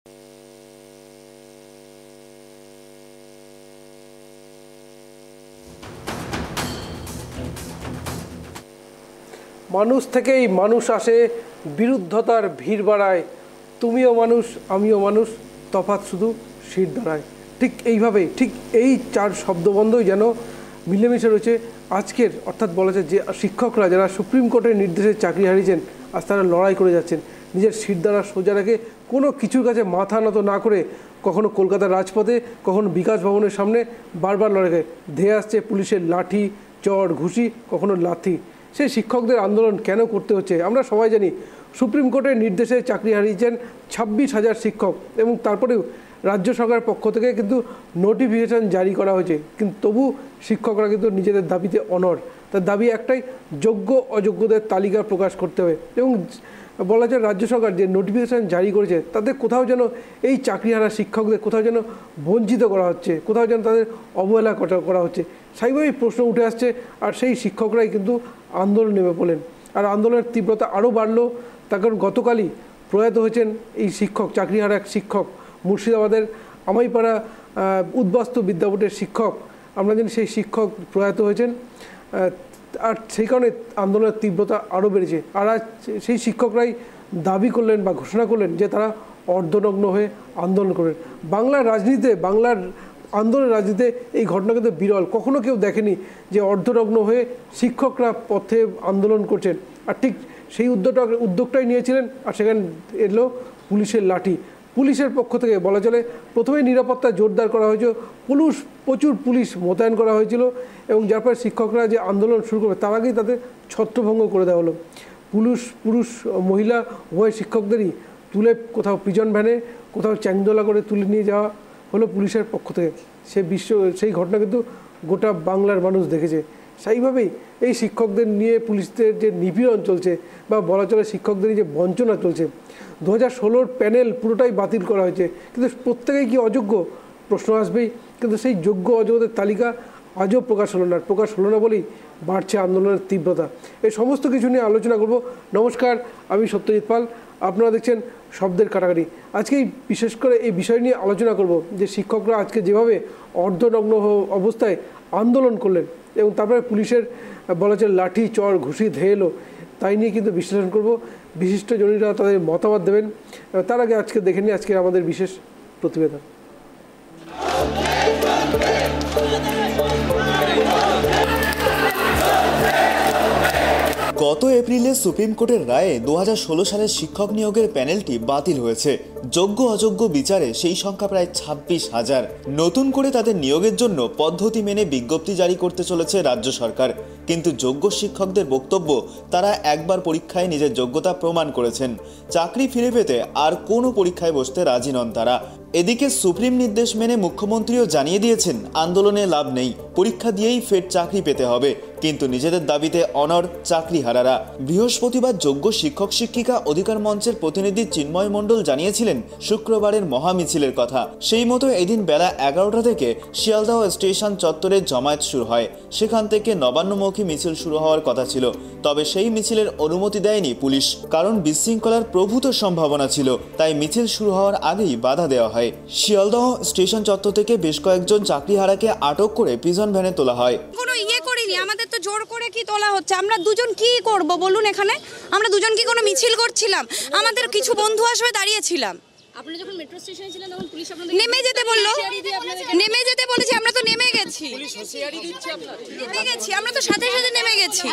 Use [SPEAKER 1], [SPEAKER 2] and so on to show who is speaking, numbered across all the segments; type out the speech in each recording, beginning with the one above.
[SPEAKER 1] মানুষ থেকেই মানুষ আসে, বিরুদ্ধতার ভিড় বাড়ায়, তুমিও মানুষ আমিও মানুষ, তফাৎ শুধু শির দাঁড়ায়। ঠিক এইভাবেই, ঠিক এই চার শব্দবন্ধই যেন মিলেমিশে রয়েছে আজকের, অর্থাৎ বলা যায় যে শিক্ষকরা যারা সুপ্রিম কোর্টের নির্দেশে চাকরি হারিয়েছেন, আজ তারা লড়াই করে যাচ্ছেন নিজের শিরদাঁড়া সোজা রেখে, কোনো কিছুর কাছে মাথা নত না করে, কখনো কলকাতার রাজপথে, কখনো বিকাশ ভবনের সামনে বারবার লড়াই ধেয়ে আসছে পুলিশের লাঠি, চড়, ঘুষি, কখনো লাথি। সেই শিক্ষকদের আন্দোলন কেন করতে হচ্ছে আমরা সবাই জানি। সুপ্রিম কোর্টের নির্দেশে চাকরি হারিয়েছেন 26,000 শিক্ষক, এবং তারপরেও রাজ্য সরকারের পক্ষ থেকে কিন্তু নোটিফিকেশান জারি করা হয়েছে, কিন্তু তবু শিক্ষকরা কিন্তু নিজেদের দাবিতে অনড়। তার দাবি একটাই, যোগ্য অযোগ্যদের তালিকা প্রকাশ করতে হবে। এবং বলা যায় রাজ্য সরকার যে নোটিফিকেশান জারি করেছে তাতে কোথাও যেন এই চাকরিহারা শিক্ষকদের কোথাও যেন বঞ্চিত করা হচ্ছে, কোথাও যেন তাদের অবহেলা করা হচ্ছে। স্বাভাবিকভাবেই প্রশ্ন উঠে আসছে, আর সেই শিক্ষকরাই কিন্তু আন্দোলন নেমে পড়লেন। আর আন্দোলনের তীব্রতা আরও বাড়লো, তার কারণ গতকালই প্রয়াত হয়েছেন এই শিক্ষক, চাকরিহারা এক শিক্ষক, মুর্শিদাবাদের আমাইপাড়া উদ্বাস্তু বিদ্যাপীঠের শিক্ষক। আমরা জানি সেই শিক্ষক প্রয়াত হয়েছেন, আর সেই কারণে আন্দোলনের তীব্রতা আরও বেড়েছে। আর আজ সেই শিক্ষকরাই দাবি করলেন বা ঘোষণা করলেন যে তারা অর্ধনগ্ন হয়ে আন্দোলন করবেন। বাংলার রাজনীতিতে, বাংলার আন্দোলনের রাজনীতিতে এই ঘটনা কিন্তু বিরল, কখনো কেউ দেখেনি যে অর্ধনগ্ন হয়ে শিক্ষকরা পথে আন্দোলন করছেন। আর ঠিক সেই উদ্যোগটাই নিয়েছিলেন, আর সেখানে এলো পুলিশের লাঠি। পুলিশের পক্ষ থেকে বলা চলে প্রথমেই নিরাপত্তা জোরদার করা হয়েছিল, প্রচুর পুলিশ মোতায়েন করা হয়েছিল, এবং যার পরে শিক্ষকরা যে আন্দোলন শুরু করবে তার আগেই তাদের ছত্রভঙ্গ করে দেওয়া হলো। পুরুষ মহিলা উভয় শিক্ষকদেরই তুলে কোথাও প্রিজন ভ্যানে, কোথাও চ্যাংদোলা করে তুলে নিয়ে যাওয়া হলো পুলিশের পক্ষ থেকে। সেই ঘটনা কিন্তু গোটা বাংলার মানুষ দেখেছে। সেইভাবেই এই শিক্ষকদের নিয়ে পুলিশদের যে নিপীড়ন চলছে, বা বলা চলে শিক্ষকদের যে বঞ্চনা চলছে, 2016 প্যানেল পুরোটাই বাতিল করা হয়েছে, কিন্তু প্রত্যেকেই কি অযোগ্য প্রশ্ন আসবেই। কিন্তু সেই যোগ্য অযোগ্যদের তালিকা আজও প্রকাশ হলো না বলেই বাড়ছে আন্দোলনের তীব্রতা। এই সমস্ত কিছু নিয়ে আলোচনা করব। নমস্কার, আমি সত্যজিৎ পাল, আপনারা দেখছেন শব্দের কাটাকাটি। আজকেই বিশেষ করে এই বিষয় নিয়ে আলোচনা করব যে শিক্ষকরা আজকে যেভাবে অর্ধনগ্ন অবস্থায় আন্দোলন করলেন, এবং তারপরে পুলিশের বলা যায় লাঠি, চড়, ঘুষি ধেয়ে এলো, তাই নিয়ে কিন্তু বিশ্লেষণ করব। বিশিষ্ট জনেরা তাদের মতামত দেবেন। তার আগে আজকে দেখে নিই আজকে আমাদের বিশেষ প্রতিবেদন।
[SPEAKER 2] গত এপ্রিলে সুপ্রিম কোর্টের রায়ে 2016 সালের শিক্ষক নিয়োগের প্যানেলটি বাতিল হয়েছে। যোগ্য অযোগ্য বিচারে সেই সংখ্যা প্রায় 26,000। নতুন করে তাদের নিয়োগের জন্য পদ্ধতি মেনে বিজ্ঞপ্তি জারি করতে চলেছে রাজ্য সরকার। কিন্তু যোগ্য শিক্ষকদের বক্তব্য, তারা একবার পরীক্ষায় নিজের যোগ্যতা প্রমাণ করেছেন, চাকরি ফিরে পেতে আর কোনো পরীক্ষায় বসতে রাজি নন তারা। এদিকে সুপ্রিম নির্দেশ মেনে মুখ্যমন্ত্রীও জানিয়ে দিয়েছেন আন্দোলনে লাভ নেই, পরীক্ষা দিয়েই ফের চাকরি পেতে হবে। কিন্তু নিজেদের দাবিতে অনড় চাকরিহারারা। বৃহস্পতিবার যোগ্য শিক্ষক শিক্ষিকা অধিকার মঞ্চের প্রতিনিধি চিন্ময় মণ্ডল জানিয়েছিলেন শুক্রবারের মহামিছিলের কথা। সেই মতো এদিন বেলা 11টা থেকে শিয়ালদহ স্টেশন চত্বরে জমায়েত শুরু হয়। সেখান থেকে নবান্নমুখী মিছিল শুরু হওয়ার কথা ছিল, তবে সেই মিছিলের অনুমতি দেয়নি পুলিশ, কারণ বিশৃঙ্খলার প্রভূত সম্ভাবনা ছিল। তাই মিছিল শুরু হওয়ার আগেই বাধা দেওয়া হয়। শিয়ালদহ স্টেশন চত্বর থেকে বেশ কয়েকজন চাকরিহারাকে আটক করে প্রিজন ভ্যানে তোলা হয়।
[SPEAKER 3] আমাদের তো জোর করে কি তোলা হচ্ছে, আমরা দুজন কি করব বলুন? এখানে আমরা দুজন কি কোনো মিছিল করছিলাম? আমাদের কিছু বন্ধু আসবে, দাঁড়িয়েছিলাম।
[SPEAKER 4] আপনি যখন মেট্রো স্টেশনে ছিলেন তখন পুলিশ আপনাদের
[SPEAKER 3] নেমে যেতে বললো, নেমে যেতে বলেছি, আমরা তো নেমে গেছি।
[SPEAKER 4] পুলিশ হুঁশিয়ারি দিচ্ছে আপনাদের?
[SPEAKER 3] নেমে গেছি, আমরা তো সাথে সাথে নেমে গেছি।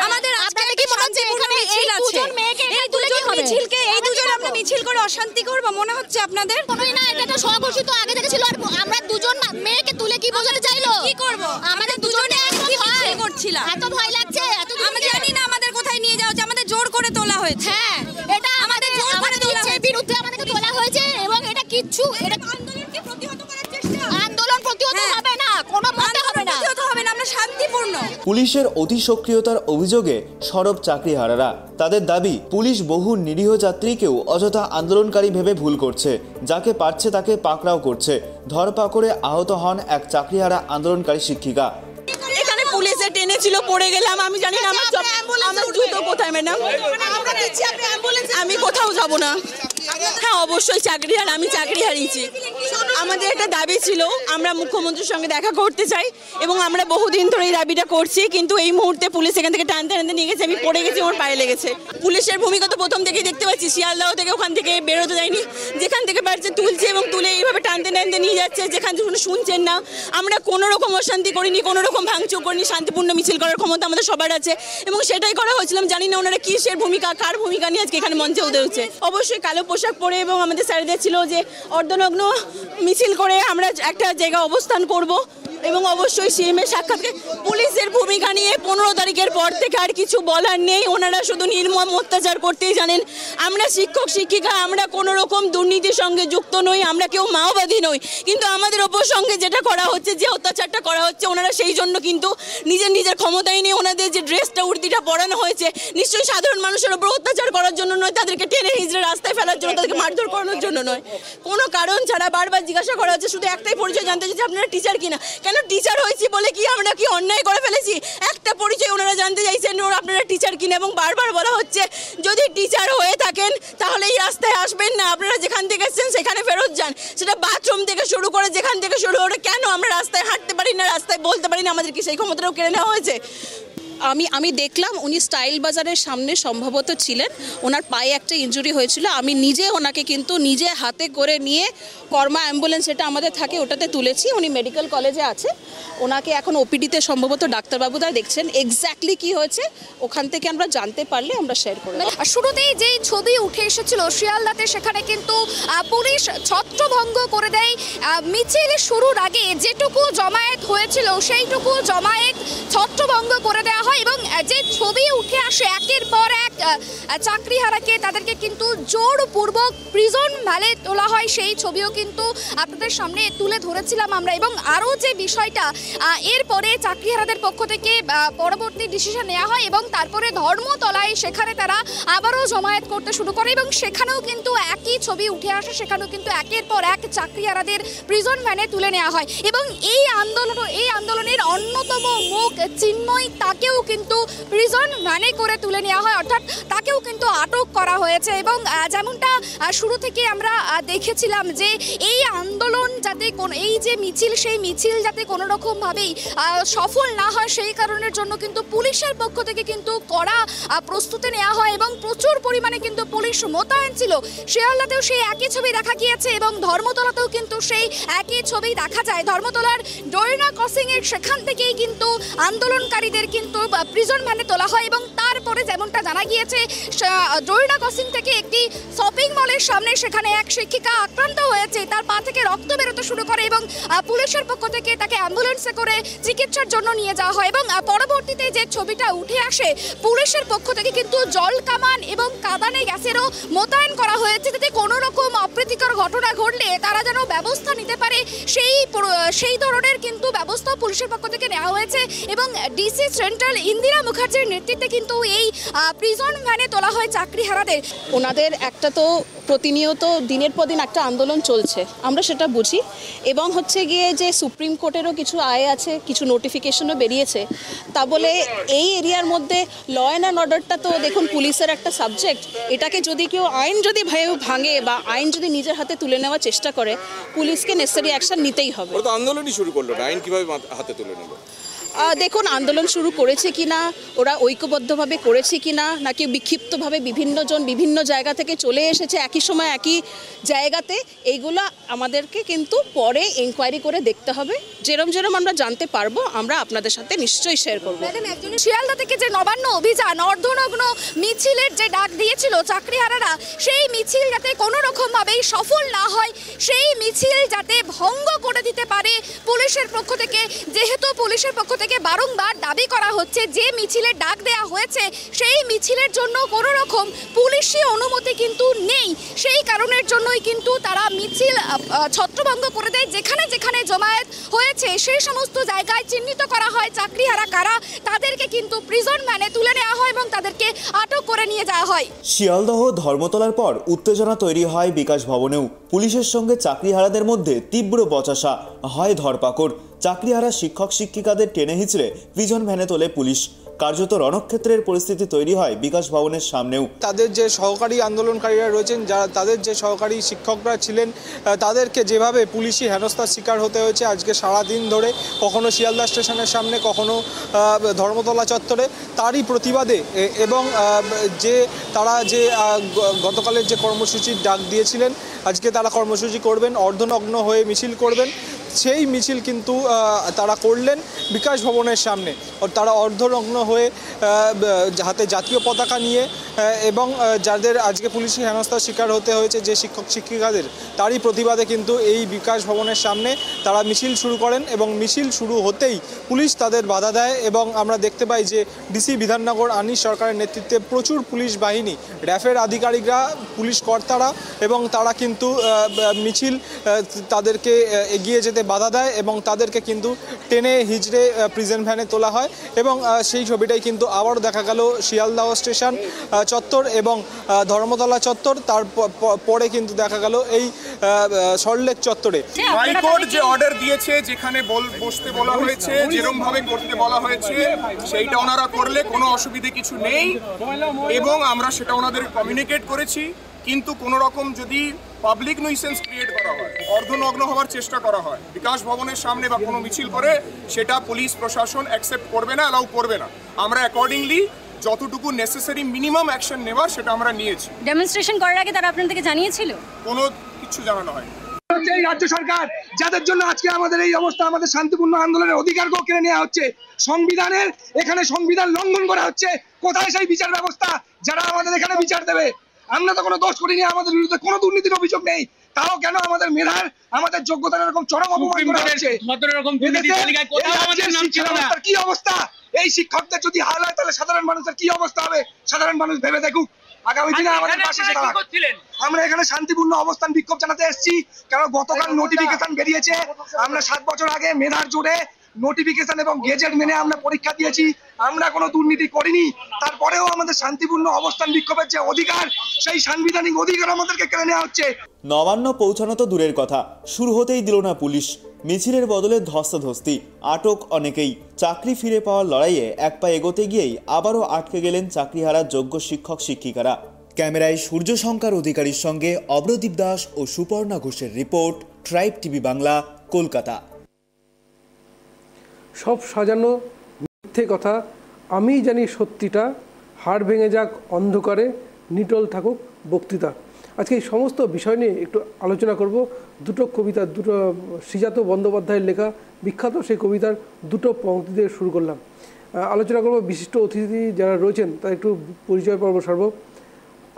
[SPEAKER 3] আমাদের
[SPEAKER 4] আপনাদের কি মনে হচ্ছে এখানে এই দুজন মেয়েকে
[SPEAKER 3] এই দুজন মিছিলকে, এই দুজন আমরা মিছিল করে অশান্তি করব মনে হচ্ছে আপনাদের?
[SPEAKER 4] কোনোই না, এটা তো স্বঘোষিত আগে থেকে ছিল। আর আমরা দুজন মেয়েকে তুলে কি বোঝাতে চাইলো?
[SPEAKER 3] কি করব?
[SPEAKER 4] আমাদের দুজনে
[SPEAKER 3] কি মিছিল করছিলাম,
[SPEAKER 4] এত ভয় লাগছে, এত
[SPEAKER 3] আমরা জানি না আমাদের কোথায় নিয়ে যাওয়া হচ্ছে, আমাদের জোর করে তোলা হয়েছে।
[SPEAKER 4] হ্যাঁ, এটা আমাদের জোর করে তোলা হয়েছে, বিরুদ্ধে আমাদেরকে তোলা হয়েছে, এবং এটা কিচ্ছু, এটা
[SPEAKER 3] আন্দোলনকে প্রতিহত করার চেষ্টা।
[SPEAKER 4] আন্দোলন প্রতিহত হবে না, কোনো মতে হবে না,
[SPEAKER 3] প্রতিহত হবে না, আমরা শান্তিপূর্ণ।
[SPEAKER 2] পুলিশের অতি সক্রিয়তার অভিযোগে সরব চাকরিহারারা। তাদের দাবি, পুলিশ বহু নিরীহ যাত্রীকেও অযথা আন্দোলনকারী ভেবে ভুল করছে, যাকে পারছে তাকে পাকড়াও করছে। ধরপাকড়ে আহত হন এক চাকরিহারা আন্দোলনকারী শিক্ষিকা।
[SPEAKER 3] এখানে পুলিশে টেনেছিল, পড়ে গেলাম, আমি জানি না আমার জুতো কোথায় ম্যাডাম। আমি কোথাও যাব না,
[SPEAKER 5] হ্যাঁ অবশ্যই চাকরি, আর আমি চাকরি হারিয়েছি। আমাদের একটা দাবি ছিল, আমরা মুখ্যমন্ত্রীর সঙ্গে দেখা করতে চাই এবং আমরা বহুদিন ধরে এই দাবিটা করছি, কিন্তু এই মুহূর্তে পুলিশ এখান থেকে টানতে টানতে নিয়ে গেছে, আমি পড়ে গেছি, আমার পায়ে লেগেছে। পুলিশের ভূমিকা তো প্রথম থেকেই দেখতে পাচ্ছি, শিয়ালদাহ থেকে ওখান থেকে বেরোতে যায়নি, যেখান থেকে পারছে তুলছে এবং তুলে এইভাবে টানতে টানতে নিয়ে যাচ্ছে, যেখান থেকে শুনছেন না। আমরা কোনো রকম অশান্তি করিনি, কোনো রকম ভাঙচুর করিনি, শান্তিপূর্ণ মিছিল করার ক্ষমতা আমাদের সবার আছে এবং সেটাই করা হয়েছিলাম। জানি না ওনারা কিসের ভূমিকা, কার ভূমিকা নিয়ে আজকে এখানে মঞ্চে উঠেছে। অবশ্যই কালো পোশাক পরে এবং আমাদের স্যারদের ছিল যে অর্ধনগ্ন মিছিল করে আমরা একটা জায়গায় অবস্থান করব এবং অবশ্যই সিএমের সাক্ষাৎকে পুলিশের ভূমিকা নিয়ে 15 তারিখের পর থেকে আর কিছু বলার নেই। ওনারা শুধু নির্মম অত্যাচার করতেই জানেন। আমরা শিক্ষক শিক্ষিকা, আমরা কোনো রকম দুর্নীতির সঙ্গে যুক্ত নই, আমরা কেউ মাওবাদী নই, কিন্তু আমাদের ওপর সঙ্গে যেটা করা হচ্ছে, যে অত্যাচারটা করা হচ্ছে, ওনারা সেই জন্য কিন্তু নিজের ক্ষমতায় নিয়ে ওনাদের যে ড্রেসটা উর্দিটা পরানো হয়েছে, নিশ্চয়ই সাধারণ মানুষের ওপর অত্যাচার করার জন্য নয়, তাদেরকে টেনে হিজড়ে রাস্তায় ফেলার জন্য, তাদেরকে মারধর করানোর জন্য নয়। কোনো কারণ ছাড়া বারবার জিজ্ঞাসা করা হচ্ছে, শুধু একটাই পরিচয় জানতে চাইছে, আপনারা টিচার কিনা। কেন টিচার হয়েছি বলে কি আমরা কি অন্যায় করে ফেলেছি? একটা পরিচয় ওনারা জানতে চাইছেন, আপনারা টিচার কিনা, এবং বারবার বলা হচ্ছে যদি টিচার হয়ে থাকেন তাহলে এই রাস্তায় আসবেন না, আপনারা যেখান থেকে এসেছেন সেখানে ফেরত যান। সেটা বাথরুম থেকে শুরু করে যেখান থেকে শুরু করে, কেন আমরা রাস্তায় হাঁটতে পারি না, রাস্তায় বলতে পারি না? আমাদের কি সেই ক্ষমতাটাও কেড়ে নেওয়া হয়েছে?
[SPEAKER 6] আমি দেখলাম উনি স্টাইল বাজারের সামনে সম্ভবত ছিলেন, ওনার পায়ে একটা ইনজুরি হয়েছিল। আমি নিজে ওনাকে কিন্তু নিজে হাতে করে নিয়ে কর্মা অ্যাম্বুলেন্স যেটা আমাদের থাকে ওটাতে তুলেছি। উনি মেডিকেল কলেজে আছে, ওনাকে এখন ওপিডিতে সম্ভবত ডাক্তারবাবুরা দেখছেন। এক্স্যাক্টলি কি হয়েছে ওখান থেকে আমরা জানতে পারলে আমরা শেয়ার করব।
[SPEAKER 4] শুরুতেই যেই ছবি উঠে এসেছিল শিয়ালদাতে, সেখানে কিন্তু পুলিশ ছত্রভঙ্গ করে দেয়। মিছিল শুরুর আগে যেটুকু জমায়েত হয়েছিল সেইটুকু জমায়েত ছত্রভঙ্গ করে দেওয়া হয় এবং যে ছবি উঠে আসে একের পর এক চাকরিহারাকে, তাদেরকে কিন্তু জোরপূর্বক প্রিজন ভ্যালে তোলা হয়, সেই ছবিও কিন্তু আপনাদের সামনে তুলে ধরেছিলাম আমরা। এবং আরও যে বিষয়টা, এরপরে চাকরিহারাদের পক্ষ থেকে পরবর্তী ডিসিশন নেওয়া হয় এবং তারপরে ধর্মতলায় সেখানে তারা আবারও জমায়েত করতে শুরু করে এবং সেখানেও কিন্তু একই ছবি উঠে আসে, সেখানেও কিন্তু একের পর এক চাকরিহারাদের প্রিজন ভ্যানে তুলে নেওয়া হয়। এবং এই আন্দোলনের অন্যতম মুখ চিন্ময়, তাকেও কিন্তু প্রিজন ভ্যানে করে তুলে নেওয়া হয়, অর্থাৎ তাকেও কিন্তু আটক করা হয়েছে। এবং যেমনটা শুরু থেকে আমরা দেখেছিলাম যে এই আন্দোলন যাতে এই যে মিছিল, সেই মিছিল যাতে কোনো রকমভাবেই সফল না হয়, সেই কারণের জন্য কিন্তু পুলিশের পক্ষ থেকে কিন্তু কড়া প্রস্তুতি নেওয়া হয় এবং প্রচুর পরিমাণে কিন্তু পুলিশ মোতায়েন ছিল। শিয়ালদাতেও সেই একই ছবি দেখা গিয়েছে এবং ধর্মতলাতেও কিন্তু সেই একই ছবি দেখা যায়। ধর্মতলার ডোরিনা ক্রসিংয়ের সেখান থেকেই কিন্তু আন্দোলনকারীদের কিন্তু প্রিজন ভ্যানে তোলা হয় এবং তারপরে যেমনটা জানা গিয়েছে, ডোরিনা ক্রসিং থেকে একটি শপিং মলের সামনে সেখানে এক শিক্ষিকা আক্রান্ত হয়েছে, তার পা থেকে রক্ত বেরোতে শুরু করে এবং পুলিশের পক্ষ থেকে তাকে অ্যাম্বুলেন্সে করে চিকিৎসার জন্য নিয়ে যাওয়া হয়। এবং পরবর্তীতে যে ছবিটা উঠে আসে, পুলিশের পক্ষ থেকে কিন্তু জল কামান এবং কাঁদানে গ্যাসেরও মোতায়েন করা হয়েছে, যাতে কোনো রকম অপ্রীতিকর ঘটনা ঘটলে তারা যেন ব্যবস্থা নিতে পারে, সেই ধরনের কিন্তু ব্যবস্থা পুলিশের পক্ষ থেকে নেওয়া হয়েছে। এবং ডিসি সেন্ট্রাল ইন্দিরা মুখার্জির নেতৃত্বে কিন্তু এই প্রিজন ভ্যানে তোলা হয় চাকরিহারাদের।
[SPEAKER 6] ওনাদের একটা তো প্রতিনিয়ত দিনের পর দিন একটা আন্দোলন চলছে, আমরা সেটা বুঝি। এবং হচ্ছে গিয়ে যে সুপ্রিম কোর্টেরও কিছু আয় আছে, কিছু নোটিফিকেশনও বেরিয়েছে, তা বলে এই এরিয়ার মধ্যে ল অ্যান্ড অর্ডারটা তো দেখুন পুলিশের একটা সাবজেক্ট। এটাকে যদি কেউ আইন যদি ভাঙে বা আইন যদি নিজের হাতে তুলে নেওয়ার চেষ্টা করে, পুলিশকে নেসেসারি অ্যাকশন নিতেই হবে।
[SPEAKER 7] ওরা তো আন্দোলনই শুরু করলো না, আইন কিভাবে হাতে তুলে নেব?
[SPEAKER 6] দেখুন আন্দোলন শুরু করেছে কিনা, ওরা ঐক্যবদ্ধভাবে করেছে কিনা, নাকি বিক্ষিপ্তভাবে বিভিন্নজন বিভিন্ন জায়গা থেকে চলে এসেছে একই সময় একই জায়গাতে, এইগুলো আমাদেরকে কিন্তু পরে এনকোয়ারি করে দেখতে হবে। যেরম আমরা জানতে পারবো আমরা আপনাদের সাথে নিশ্চয়ই শেয়ার করবো।
[SPEAKER 4] শিয়ালদা থেকে যে নবান্ন অভিযান অর্ধনগ্ন মিছিলের যে ডাক দিয়েছিল চাকরিহারারা, সেই মিছিল যাতে কোনো রকমভাবেই সফল না হয়, সেই মিছিল যাতে ভঙ্গ করে দিতে পারে পুলিশের পক্ষ থেকে, যেহেতু পুলিশের পক্ষ থেকে বারংবার দাবি করা হচ্ছে যে মিছিলের ডাক দেয়া হয়েছে সেই মিছিলের জন্য কোনো রকম পুলিশি অনুমতি কিন্তু নেই, সেই কারণের জন্যই কিন্তু তারা মিছিল ছত্রভঙ্গ করে দেয়। যেখানে যেখানে জমায়েত হয়েছে সেই সমস্ত জায়গায় চিহ্নিত করা হয় চাকরিহারা কারা, তাদেরকে কিন্তু প্রিজন ভ্যানে তুলে নেওয়া হয় এবং তাদেরকে আটক করে নিয়ে যাওয়া হয়।
[SPEAKER 2] শিয়ালদহ ধর্মতলার পর উত্তেজনা তৈরি হয় বিকাশ ভবনেও। পুলিশের সঙ্গে চাকরিহারাদের মধ্যে তীব্র বচসা হয়, ধরপাকড়। চাকরিহারা শিক্ষক শিক্ষিকাদের টেনে হিচড়ে প্রিজন ভ্যানে তোলে পুলিশ। কার্যত রণক্ষেত্রের পরিস্থিতি তৈরি হয় বিকাশ ভবনের সামনেও।
[SPEAKER 8] তাদের যে সহকারী আন্দোলনকারীরা রয়েছেন, যারা তাদের যে সহকারী শিক্ষকরা ছিলেন, তাদেরকে যেভাবে পুলিশি হেনস্থার শিকার হতে হয়েছে আজকে সারাদিন ধরে, কখনো শিয়ালদা স্টেশনের সামনে, কখনো ধর্মতলা চত্বরে, তারই প্রতিবাদে এবং যে তারা যে গতকালের যে কর্মসূচির ডাক দিয়েছিলেন, আজকে তারা কর্মসূচি করবেন, অর্ধনগ্ন হয়ে মিছিল করবেন, সেই মিছিল কিন্তু তারা করলেন বিকাশ ভবনের সামনে। তারা অর্ধনগ্ন হয়ে হাতে জাতীয় পতাকা নিয়ে এবং যাদের আজকে পুলিশি হেনস্থার শিকার হতে হয়েছে যে শিক্ষক শিক্ষিকাদের, তারই প্রতিবাদে কিন্তু এই বিকাশ ভবনের সামনে তারা মিছিল শুরু করেন এবং মিছিল শুরু হতেই পুলিশ তাদের বাধা দেয় এবং আমরা দেখতে পাই যে ডিসি বিধাননগর আনিস সরকারের নেতৃত্বে প্রচুর পুলিশ বাহিনী, র্যাফের আধিকারিকরা, পুলিশ কর্তারা এবং তারা কিন্তু মিছিল তাদেরকে এগিয়ে যেতে বাধা দেয় এবং তাদেরকে কিন্তু টেনে হিজড়ে প্রিজন ভ্যানে তোলা হয় এবং সেই ছবিটাই কিন্তু আবারও দেখা গেল শিয়ালদহ স্টেশন চত্বর এবং ধর্মতলা চত্বর, তার পরে কিন্তু দেখা গেল এই সল্টলেক চত্বরে।
[SPEAKER 9] হাইকোর্ট যে অর্ডার দিয়েছে, যেখানে বসতে বলা হয়েছে, যেরকম ভাবে করতে বলা হয়েছে, সেইটা ওনারা করলে কোনো অসুবিধে কিছু নেই এবং আমরা সেটা ওনাদের কমিউনিকেট করেছি। কিন্তু কোনো রকম যদি পাবলিক নুইসেন্স ক্রিয়েট করা হয়, অর্ধনগ্ন হওয়ার চেষ্টা করা হয় বিকাশ ভবনের সামনে বা কোনো মিছিল করে, সেটা পুলিশ প্রশাসন অ্যাকসেপ্ট করবে না, অ্যালাউ করবে না। আমরা অ্যাকর্ডিংলি যতটুকু নেসেসারি মিনিমাম অ্যাকশন নেওয়ার সেটা আমরা নিয়েছি।
[SPEAKER 3] ডেমনস্ট্রেশন করার আগে তারা আপনাদেরকে জানিয়েছিল?
[SPEAKER 9] কোনো কিছু জানানো হয়।
[SPEAKER 10] এই রাজ্য সরকার যাদের জন্য আজকে আমাদের এই অবস্থা, আমাদের শান্তিপূর্ণ আন্দোলনের অধিকারকেও কেড়ে নেওয়া হচ্ছে, সংবিধানের এখানে সংবিধান লঙ্ঘন করা হচ্ছে। কোথায় সেই বিচার ব্যবস্থা যারা আমাদের এখানে বিচার দেবে? আমরা তো কোনো দোষ করিনি, আমাদের বিরুদ্ধে কোনো দুর্নীতির অভিযোগ নেই, তাও কেন আমাদের মেধার, আমাদের যোগ্যতার এরকম চরম অপমান করা হচ্ছে? কি অবস্থা? এই শিক্ষকদের যদি হাল হয় তাহলে সাধারণ মানুষের কি অবস্থা হবে? সাধারণ মানুষ ভেবে দেখুক। আগামী দিনে আমাদের পাশে আমরা এখানে শান্তিপূর্ণ অবস্থান বিক্ষোভ জানাতে এসেছি, কারণ গতকাল নোটিফিকেশন বেরিয়েছে। আমরা 7 বছর আগে মেধার জোরে নোটিফিকেশন এবং গেজেট মেনে আমরা পরীক্ষা দিয়েছি, আমরা কোনো দুর্নীতি করিনি। তারপরেও আমাদের শান্তিপূর্ণ অবস্থান বিক্ষোভের যে অধিকার, সেই সাংবিধানিক অধিকার আমাদেরকে কেড়ে নেওয়া হচ্ছে।
[SPEAKER 2] নবান্ন পৌঁছানো তো দূরের কথা, শুরু হতেই দিল না পুলিশ। মিছিলের বদলে ধস্তাধস্তি, আটক অনেকেই। চাকরি ফিরে পাওয়ার লড়াইয়ে এক পা এগোতে গিয়েই আবারও আটকে গেলেন চাকরিহারা যোগ্য শিক্ষক শিক্ষিকারা। ক্যামেরায় সূর্যশঙ্কর অধিকারীর সঙ্গে অব্রদীপ দাস ও সুপর্ণা ঘোষের report, tribe TV Bangla, Kolkata.
[SPEAKER 1] সব সাজানো মিথ্যে কথা, আমি জানি সত্যিটা, হাড় ভেঙে যাক অন্ধকারে, নিটল থাকুক বক্তৃতা। আজকে এই সমস্ত বিষয় নিয়ে একটু আলোচনা করব। দুটো কবিতা, দুটো শ্রীজাত বন্দ্যোপাধ্যায়ের লেখা বিখ্যাত সেই কবিতার দুটো পংক্তি দিয়ে শুরু করলাম। আলোচনা করব বিশিষ্ট অতিথি যারা রয়েছেন তার একটু পরিচয় পর্ব সারব।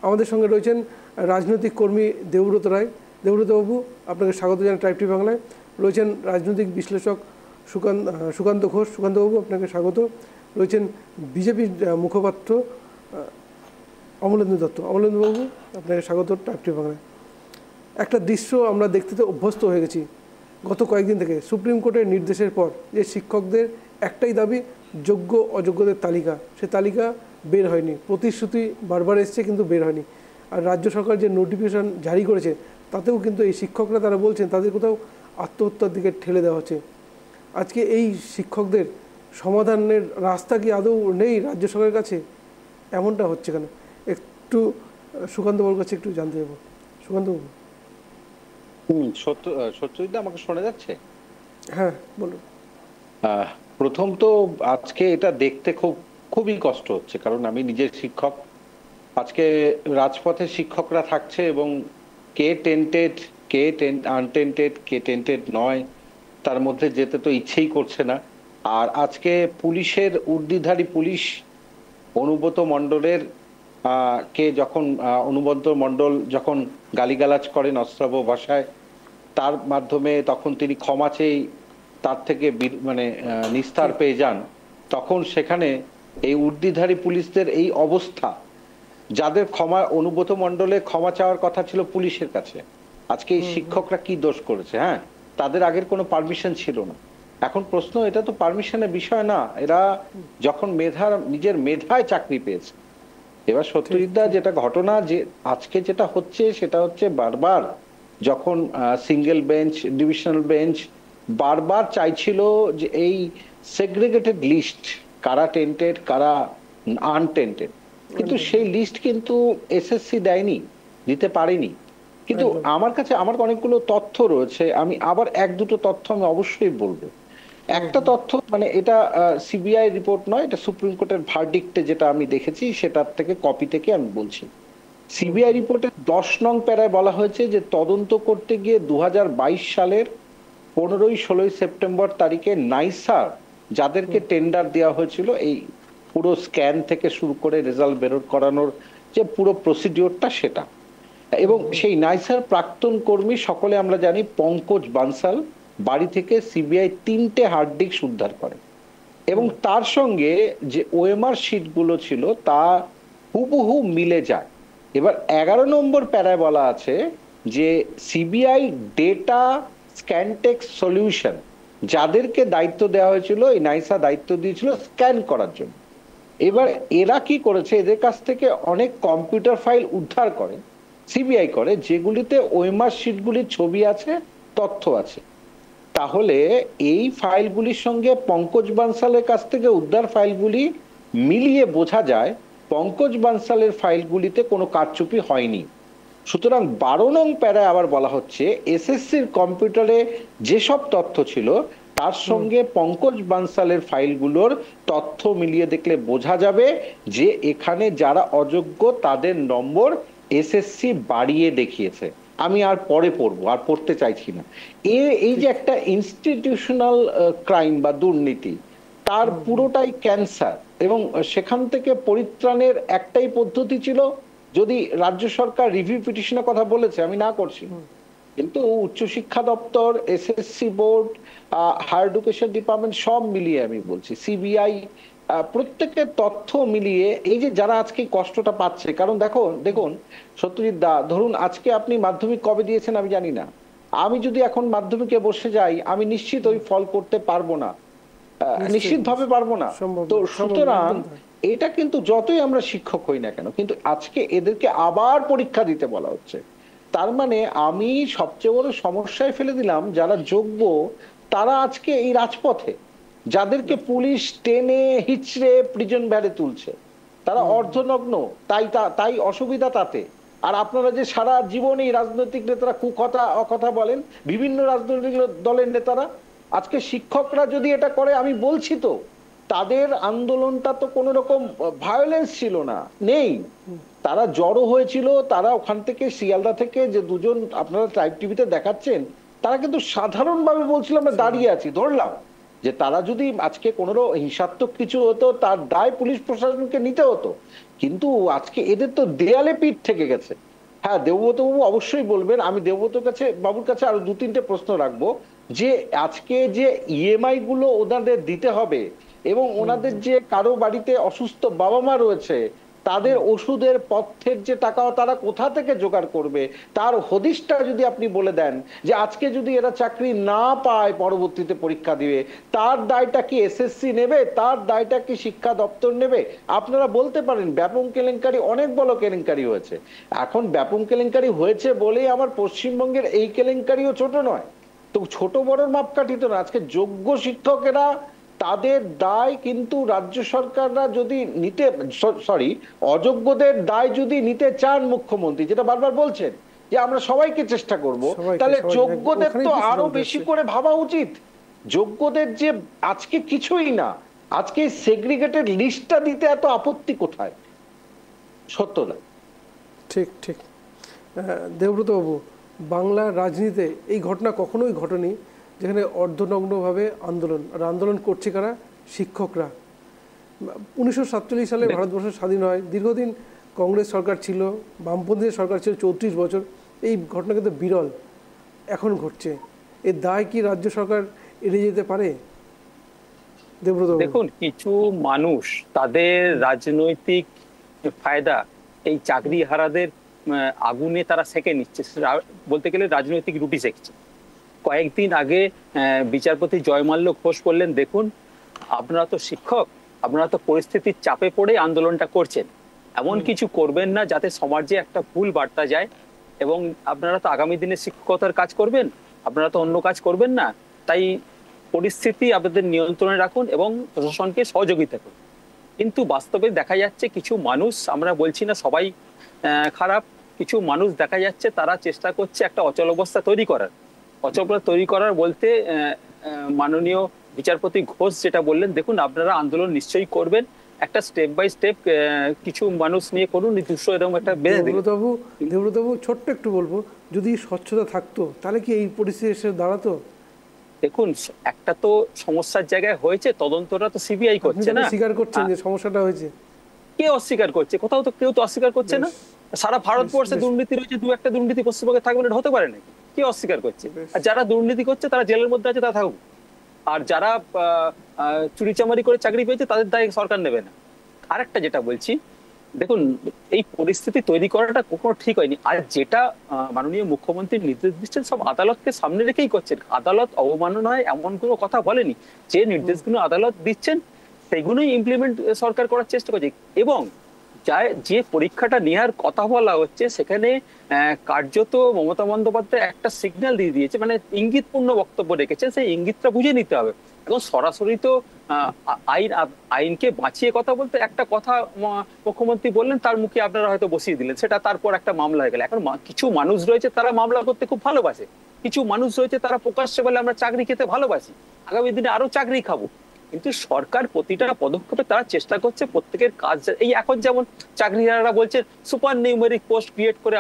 [SPEAKER 1] আমাদের সঙ্গে রয়েছেন রাজনৈতিক কর্মী দেবব্রত রায়। দেবব্রতবাবু, আপনাকে স্বাগত জানাই ট্রাইব টিভি বাংলায়। রয়েছেন রাজনৈতিক বিশ্লেষক সুকান্ত ঘোষ। সুকান্তবাবু, আপনাকে স্বাগত। রয়েছেন বিজেপির মুখপাত্র অমলেন্দু দত্ত। অমলেন্দুবাবু, আপনাকে স্বাগত ট্রাইব টিভি বাংলায়। একটা দৃশ্য আমরা দেখতে তো অভ্যস্ত হয়ে গেছি গত কয়েকদিন থেকে। সুপ্রিম কোর্টের নির্দেশের পর যে শিক্ষকদের একটাই দাবি, যোগ্য অযোগ্যদের তালিকা, সে তালিকা বের হয়নি। প্রতিশ্রুতি বারবার এসছে কিন্তু বের হয়নি। আর রাজ্য সরকার যে নোটিফিকেশন জারি করেছে তাতেও কিন্তু এই শিক্ষকরা তারা বলছেন তাদের কোথাও আত্মহত্যার দিকে ঠেলে দেওয়া হচ্ছে। আজকে এই শিক্ষকদের সমাধানের রাস্তা কি আদৌ নেই রাজ্য সরকারের কাছে? এমনটা হচ্ছে কেন? একটু সুকান্তবাবুর কাছে একটু জানতে চাইব। সুকান্তবাবু।
[SPEAKER 11] সত্যজিৎ, আমাকে শোনা যাচ্ছে?
[SPEAKER 1] হ্যাঁ, বলুন।
[SPEAKER 11] প্রথম তো আজকে এটা দেখতে খুবই কষ্ট হচ্ছে, কারণ আমি নিজের শিক্ষক। আজকে রাজপথে শিক্ষকরা থাকছে এবং কে টেন্টেড, কে আনটেন্টেড, কে টেন্টেড নয়, তার মধ্যে যেতে তো ইচ্ছেই করছে না। আর আজকে পুলিশের উর্দিধারী পুলিশ অনুব্রত মণ্ডলের অনুব্রত মণ্ডল যখন গালিগালাজ করেন অশ্রাব্য ভাষায়, তার মাধ্যমে তখন তিনি ক্ষমা চেয়ে তার থেকে নিস্তার পেয়ে যান, তখন সেখানে এই উর্দিধারী পুলিশদের এই অবস্থা, যাদের অনুব্রত মণ্ডলের ক্ষমা চাওয়ার কথা ছিল পুলিশের কাছে, আজকে এই শিক্ষকরা কি দোষ করেছে? হ্যাঁ, তাদের আগের কোনো পারমিশন ছিল না। এখন প্রশ্ন, এটা তো পারমিশনের বিষয় না, এরা যখন নিজের মেধায় চাকরি পেয়েছে। এবার সত্যজিৎদা, যেটা ঘটনা যে আজকে যেটা হচ্ছে সেটা হচ্ছে বারবার যখন সিঙ্গেল বেঞ্চ, ডিভিশনাল বেঞ্চ বারবার চাইছিল যে এই সেগ্রিগেটেড লিস্ট কারা টেন্টেড কারা আনটেন্টেড, কিন্তু সেই লিস্ট কিন্তু এসএসসি দেয়নি, দিতে পারেনি। কিন্তু আমার কাছে অনেকগুলো তথ্য রয়েছে, আমি আবার এক দুটো তথ্য আমি অবশ্যই বলবো। একটা তথ্য, মানে এটা সিবিআই রিপোর্ট নয়, এটা সুপ্রিম কোর্টের ভার্ডিক্টে যেটা আমি দেখেছি সেটার থেকে কপি থেকে আমি বলছি। সিবিআই রিপোর্টের 10 নং প্যারায় বলা হয়েছে যে তদন্ত করতে গিয়ে 2022 সালের 15-16 সেপ্টেম্বর তারিখে নাইসার যাদেরকে টেন্ডার দেওয়া হয়েছিল এই পুরো স্ক্যান থেকে শুরু করে রেজাল্ট বের করানোর যে পুরো প্রসিডিওরটা, সেটা, এবং সেই নাইসার প্রাক্তন কর্মী সকলে আমরা জানি পঙ্কজ বানসাল বাড়ি থেকে সিবিআই 3টে হার্ড ডিস্ক উদ্ধার করে, এবং তার সঙ্গে যে ওএমআর শিটগুলো ছিল তা হুবহু মিলে যায়। এবার 11 নম্বর প্যারায় বলা আছে যে সিবিআই ডেটা স্ক্যানটেক্স সলিউশন যাদেরকে দায়িত্ব দেওয়া হয়েছিল, এই নাইসা দায়িত্ব দিয়েছিল স্ক্যান করার জন্য। এবার এরা কি করেছে, এদের কাছ থেকে অনেক কম্পিউটার ফাইল উদ্ধার করে সিবিআই করে, যেগুলিতে ওএমআর শিটগুলির ছবি আছে, তথ্য আছে। তাহলে এই ফাইলগুলির সঙ্গে পঙ্কজ বানসালের কাছ থেকে উদ্ধার ফাইলগুলি মিলিয়ে বোঝা যায় পঙ্কজ বানসালের ফাইলগুলিতে কোনো কারচুপি হয়নি। সুতরাং 12 নং প্যারায় আবার বলা হচ্ছে এসএসসির কম্পিউটারে যেসব তথ্য ছিল তার সঙ্গে পঙ্কজ বানসালের ফাইলগুলোর তথ্য মিলিয়ে দেখলে বোঝা যাবে যে এখানে যারা অযোগ্য তাদের নম্বর এসএসসি বাড়িয়ে দেখিয়েছে। আমি আর পরে পড়বো, আর পড়তে চাইছি না। এই যে একটা ইনস্টিটিউশনাল ক্রাইম বা দুর্নীতি, তার পুরোটাই ক্যান্সার, এবং সেখান থেকে পরিত্রাণের একটাই পদ্ধতি ছিল, যদি রাজ্য সরকার রিভিউ পিটিশনের কথা বলেছে, আমি না করছি, কিন্তু উচ্চশিক্ষা দপ্তর, SSC board, higher education department সব মিলিয়ে আমি বলছি, সিবিআই, প্রত্যেকের তথ্য মিলিয়ে এই যে যারা আজকে কষ্টটা পাচ্ছে, কারণ দেখুন সত্যজিৎ দা, ধরুন আজকে আপনি মাধ্যমিক কবে দিয়েছেন আমি জানি না, আমি যদি এখন মাধ্যমিকে বসে যাই আমি নিশ্চিত ওই ফল করতে পারবো না, নিশ্চিতভাবে পারবো না। তো সুতরাং এটা কিন্তু যতই আমরা শিক্ষক হই না কেন, কিন্তু আজকে এদেরকে আবার পরীক্ষা দিতে বলা হচ্ছে। তার মানে আমি সবচেয়ে বড় সমস্যায় ফেলে দিলাম যারা যোগ্য তারা আজকে এই রাজপথে, যাদেরকে পুলিশ টেনে হিচড়ে প্রিজন ভ্যানে তুলছে, তারা অর্ধনগ্ন, তাই অসুবিধা তাতে। আর আপনারা যে সারা জীবনেই রাজনৈতিক নেতারা কুকথা অকথা বলেন, বিভিন্ন রাজনৈতিক দলের নেতারা, আজকে শিক্ষকরা যদি এটা করে, আমি বলছি তো তাদের আন্দোলনটা তো কোনো রকম ভায়োলেন্স ছিল না, নেই, তারা জড়ো হয়েছিল, তারা ওখান থেকে শিয়ালদা থেকে যে দুজন আপনারা ট্রাইব টিভিতে দেখাচ্ছেন, তারা কিন্তু সাধারণভাবে বলছিল আমরা দাঁড়িয়ে আছি, ধরলাম যে তারা যদি আজকে কোনো হিংসাত্মক কিছু হতো তার দায় পুলিশ প্রশাসনকে নিতে হতো, কিন্তু আজকে এদের তো দেয়ালে পিঠ থেকে গেছে। হ্যাঁ, দেবব্রত বাবু অবশ্যই বলবেন, আমি দেবব্রত বাবুর কাছে আরো 2-3টে প্রশ্ন রাখবো, যে আজকে যে ইএমআই গুলো ওনাদের দিতে হবে, এবং ওনাদের যে কারো বাড়িতে অসুস্থ বাবা মা রয়েছে তাদের ওষুধের পথ্যের যে টাকা তারা কোথা থেকে জোগাড় করবে, তার হদিশটা যদি আপনি বলে দেন, যে আজকে যদি এরা চাকরি না পায় পরবর্তীতে পরীক্ষা দিবে, তার দায়টা কি এসএসসি নেবে, তার দায়টা কি শিক্ষা দপ্তর নেবে? আপনারা বলতে পারেন ব্যাপক কেলেঙ্কারি, অনেক বড় কেলেঙ্কারি হয়েছে, এখন ব্যাপক কেলেঙ্কারি হয়েছে বলেই আমার পশ্চিমবঙ্গের এই কেলেঙ্কারিও ছোট নয়, তো ছোট বড় মাপকাঠি তো না। আজকে যোগ্য শিক্ষকেরা তাদের দায় কিন্তু রাজ্য সরকাররা যদি নিতে, অযোগ্যদের দায় যদি নিতে চান মুখ্যমন্ত্রী, যেটা বারবার বলছেন যে আমরা সবাইকে চেষ্টা করব, তাহলে যোগ্যদের তো আরো বেশি করে ভাবা উচিত। যোগ্যদের যে আজকে কিছুই না, আজকে সেগ্রিগেটেড লিস্টটা দিতে এত আপত্তি কোথায়? সত্য না।
[SPEAKER 1] ঠিক ঠিক। দেবব্রত বাবু, বাংলার রাজনীতিতে এই ঘটনা কখনোই ঘটেনি যেখানে অর্ধনগ্নভাবে আন্দোলন করছে কারা? শিক্ষকরা। 1947 সালে ভারতবর্ষ স্বাধীন হয়, দীর্ঘদিন কংগ্রেস সরকার ছিল, বামপন্থী সরকার ছিল 34 বছর, এই ঘটনা কিন্তু বিরল, এখন ঘটছে। এর দায় কি রাজ্য সরকার এড়িয়ে যেতে পারে? দেবব্রত,
[SPEAKER 12] দেখুন, কিছু মানুষ তাদের রাজনৈতিক ফায়দা এই চাকরি হারাদের আগুনে তারা সেকে নিচ্ছে, বলতে গেলে রাজনৈতিক রুটি সেকছে। কয়েকদিন আগে বিচারপতি জয়মাল্য ঘোষ বললেন, দেখুন আপনারা তো শিক্ষক, আপনারা তো পরিস্থিতির চাপে পড়ে আন্দোলনটা করছেন, এমন কিছু করবেন না যাতে সমাজে একটা ভুল বার্তা যায়, এবং আপনারা তো আগামী দিনে শিক্ষকতার কাজ করবেন, আপনারা তো অন্য কাজ করবেন না, তাই পরিস্থিতি আপনাদের নিয়ন্ত্রণে রাখুন এবং প্রশাসনকে সহযোগিতা করুন। কিন্তু বাস্তবে দেখা যাচ্ছে কিছু মানুষ, আমরা বলছি না সবাই খারাপ, কিছু মানুষ দেখা যাচ্ছে তারা চেষ্টা করছে একটা অচল অবস্থা তৈরি করার। অচল তৈরি করার বলতে মাননীয় বিচারপতি ঘোষ যেটা বললেন, দেখুন আপনারা আন্দোলন নিশ্চয়ই করবেন, একটা স্টেপ বাই স্টেপ কিছু মানুষ নিয়ে করুন, নির্দিষ্ট এরকম একটা বেঁধে দিন।
[SPEAKER 1] দেবব্রতবাবু ছোট্ট একটু বলবো, যদি স্বচ্ছতা থাকতো তাহলে কি এই পরিস্থিতি এসে দাঁড়াতো?
[SPEAKER 12] দেখুন, একটা তো সমস্যার জায়গায় হয়েছে, তদন্তটা তো সিবিআই করছে না।
[SPEAKER 1] স্বীকার করছেন যে সমস্যাটা হয়েছে?
[SPEAKER 12] কে অস্বীকার করছে? কোথাও তো কেউ তো অস্বীকার করছে না। সারা ভারতবর্ষে দুর্নীতি রয়েছে, দু একটা দুর্নীতি পশ্চিমবঙ্গে থাকবে না হতে পারে নাকি? কে অস্বীকার করছে? আর যারা দুর্নীতি করছে তারা জেলের মধ্যে আছে, তারা থাকুক। আর যারা চুরিচামারি করে চাকরি পেয়েছে তাদের দায় সরকার নেবে না। আরেকটা যেটা বলছি, দেখুন এই পরিস্থিতি তৈরি করাটা কখনো ঠিক হয়নি। আর যেটা মাননীয় মুখ্যমন্ত্রী নির্দেশ দিচ্ছেন সব আদালতকে সামনে রেখেই করছেন। আদালত অবমাননা হয় এমন কোনো কথা বলেনি। যে নির্দেশগুলো আদালত দিচ্ছেন সেগুলোই ইমপ্লিমেন্ট সরকার করার চেষ্টা করছে। এবং যে পরীক্ষাটা নেওয়ার কথা বলা হচ্ছে সেখানে কার্যত মমতা বন্দ্যোপাধ্যায় একটা সিগন্যাল দিয়ে দিয়েছে, মানে ইঙ্গিতপূর্ণ বক্তব্য রেখেছেন, সেই ইঙ্গিতটা বুঝে নিতে হবে। এবং সরাসরি তো আইনকে বাঁচিয়ে কথা বলতে একটা কথা মুখ্যমন্ত্রী বললেন, তার মুখে আপনারা হয়তো বসিয়ে দিলেন, সেটা তারপর একটা মামলা হয়ে গেল। এখন কিছু মানুষ রয়েছে তারা মামলা করতে খুব ভালোবাসে, কিছু মানুষ রয়েছে তারা প্রকাশ্যে বলে আমরা চাকরি খেতে ভালোবাসি, আগামী দিনে আরো চাকরি খাবো। কিন্তু সরকার প্রতিটা পদক্ষেপে তারা চেষ্টা করছে প্রত্যেকের কাজ। এই এখন যেমন চাকরিহারারা বলছে সুপার নিউমেরিক পোস্ট ক্রিয়েট করে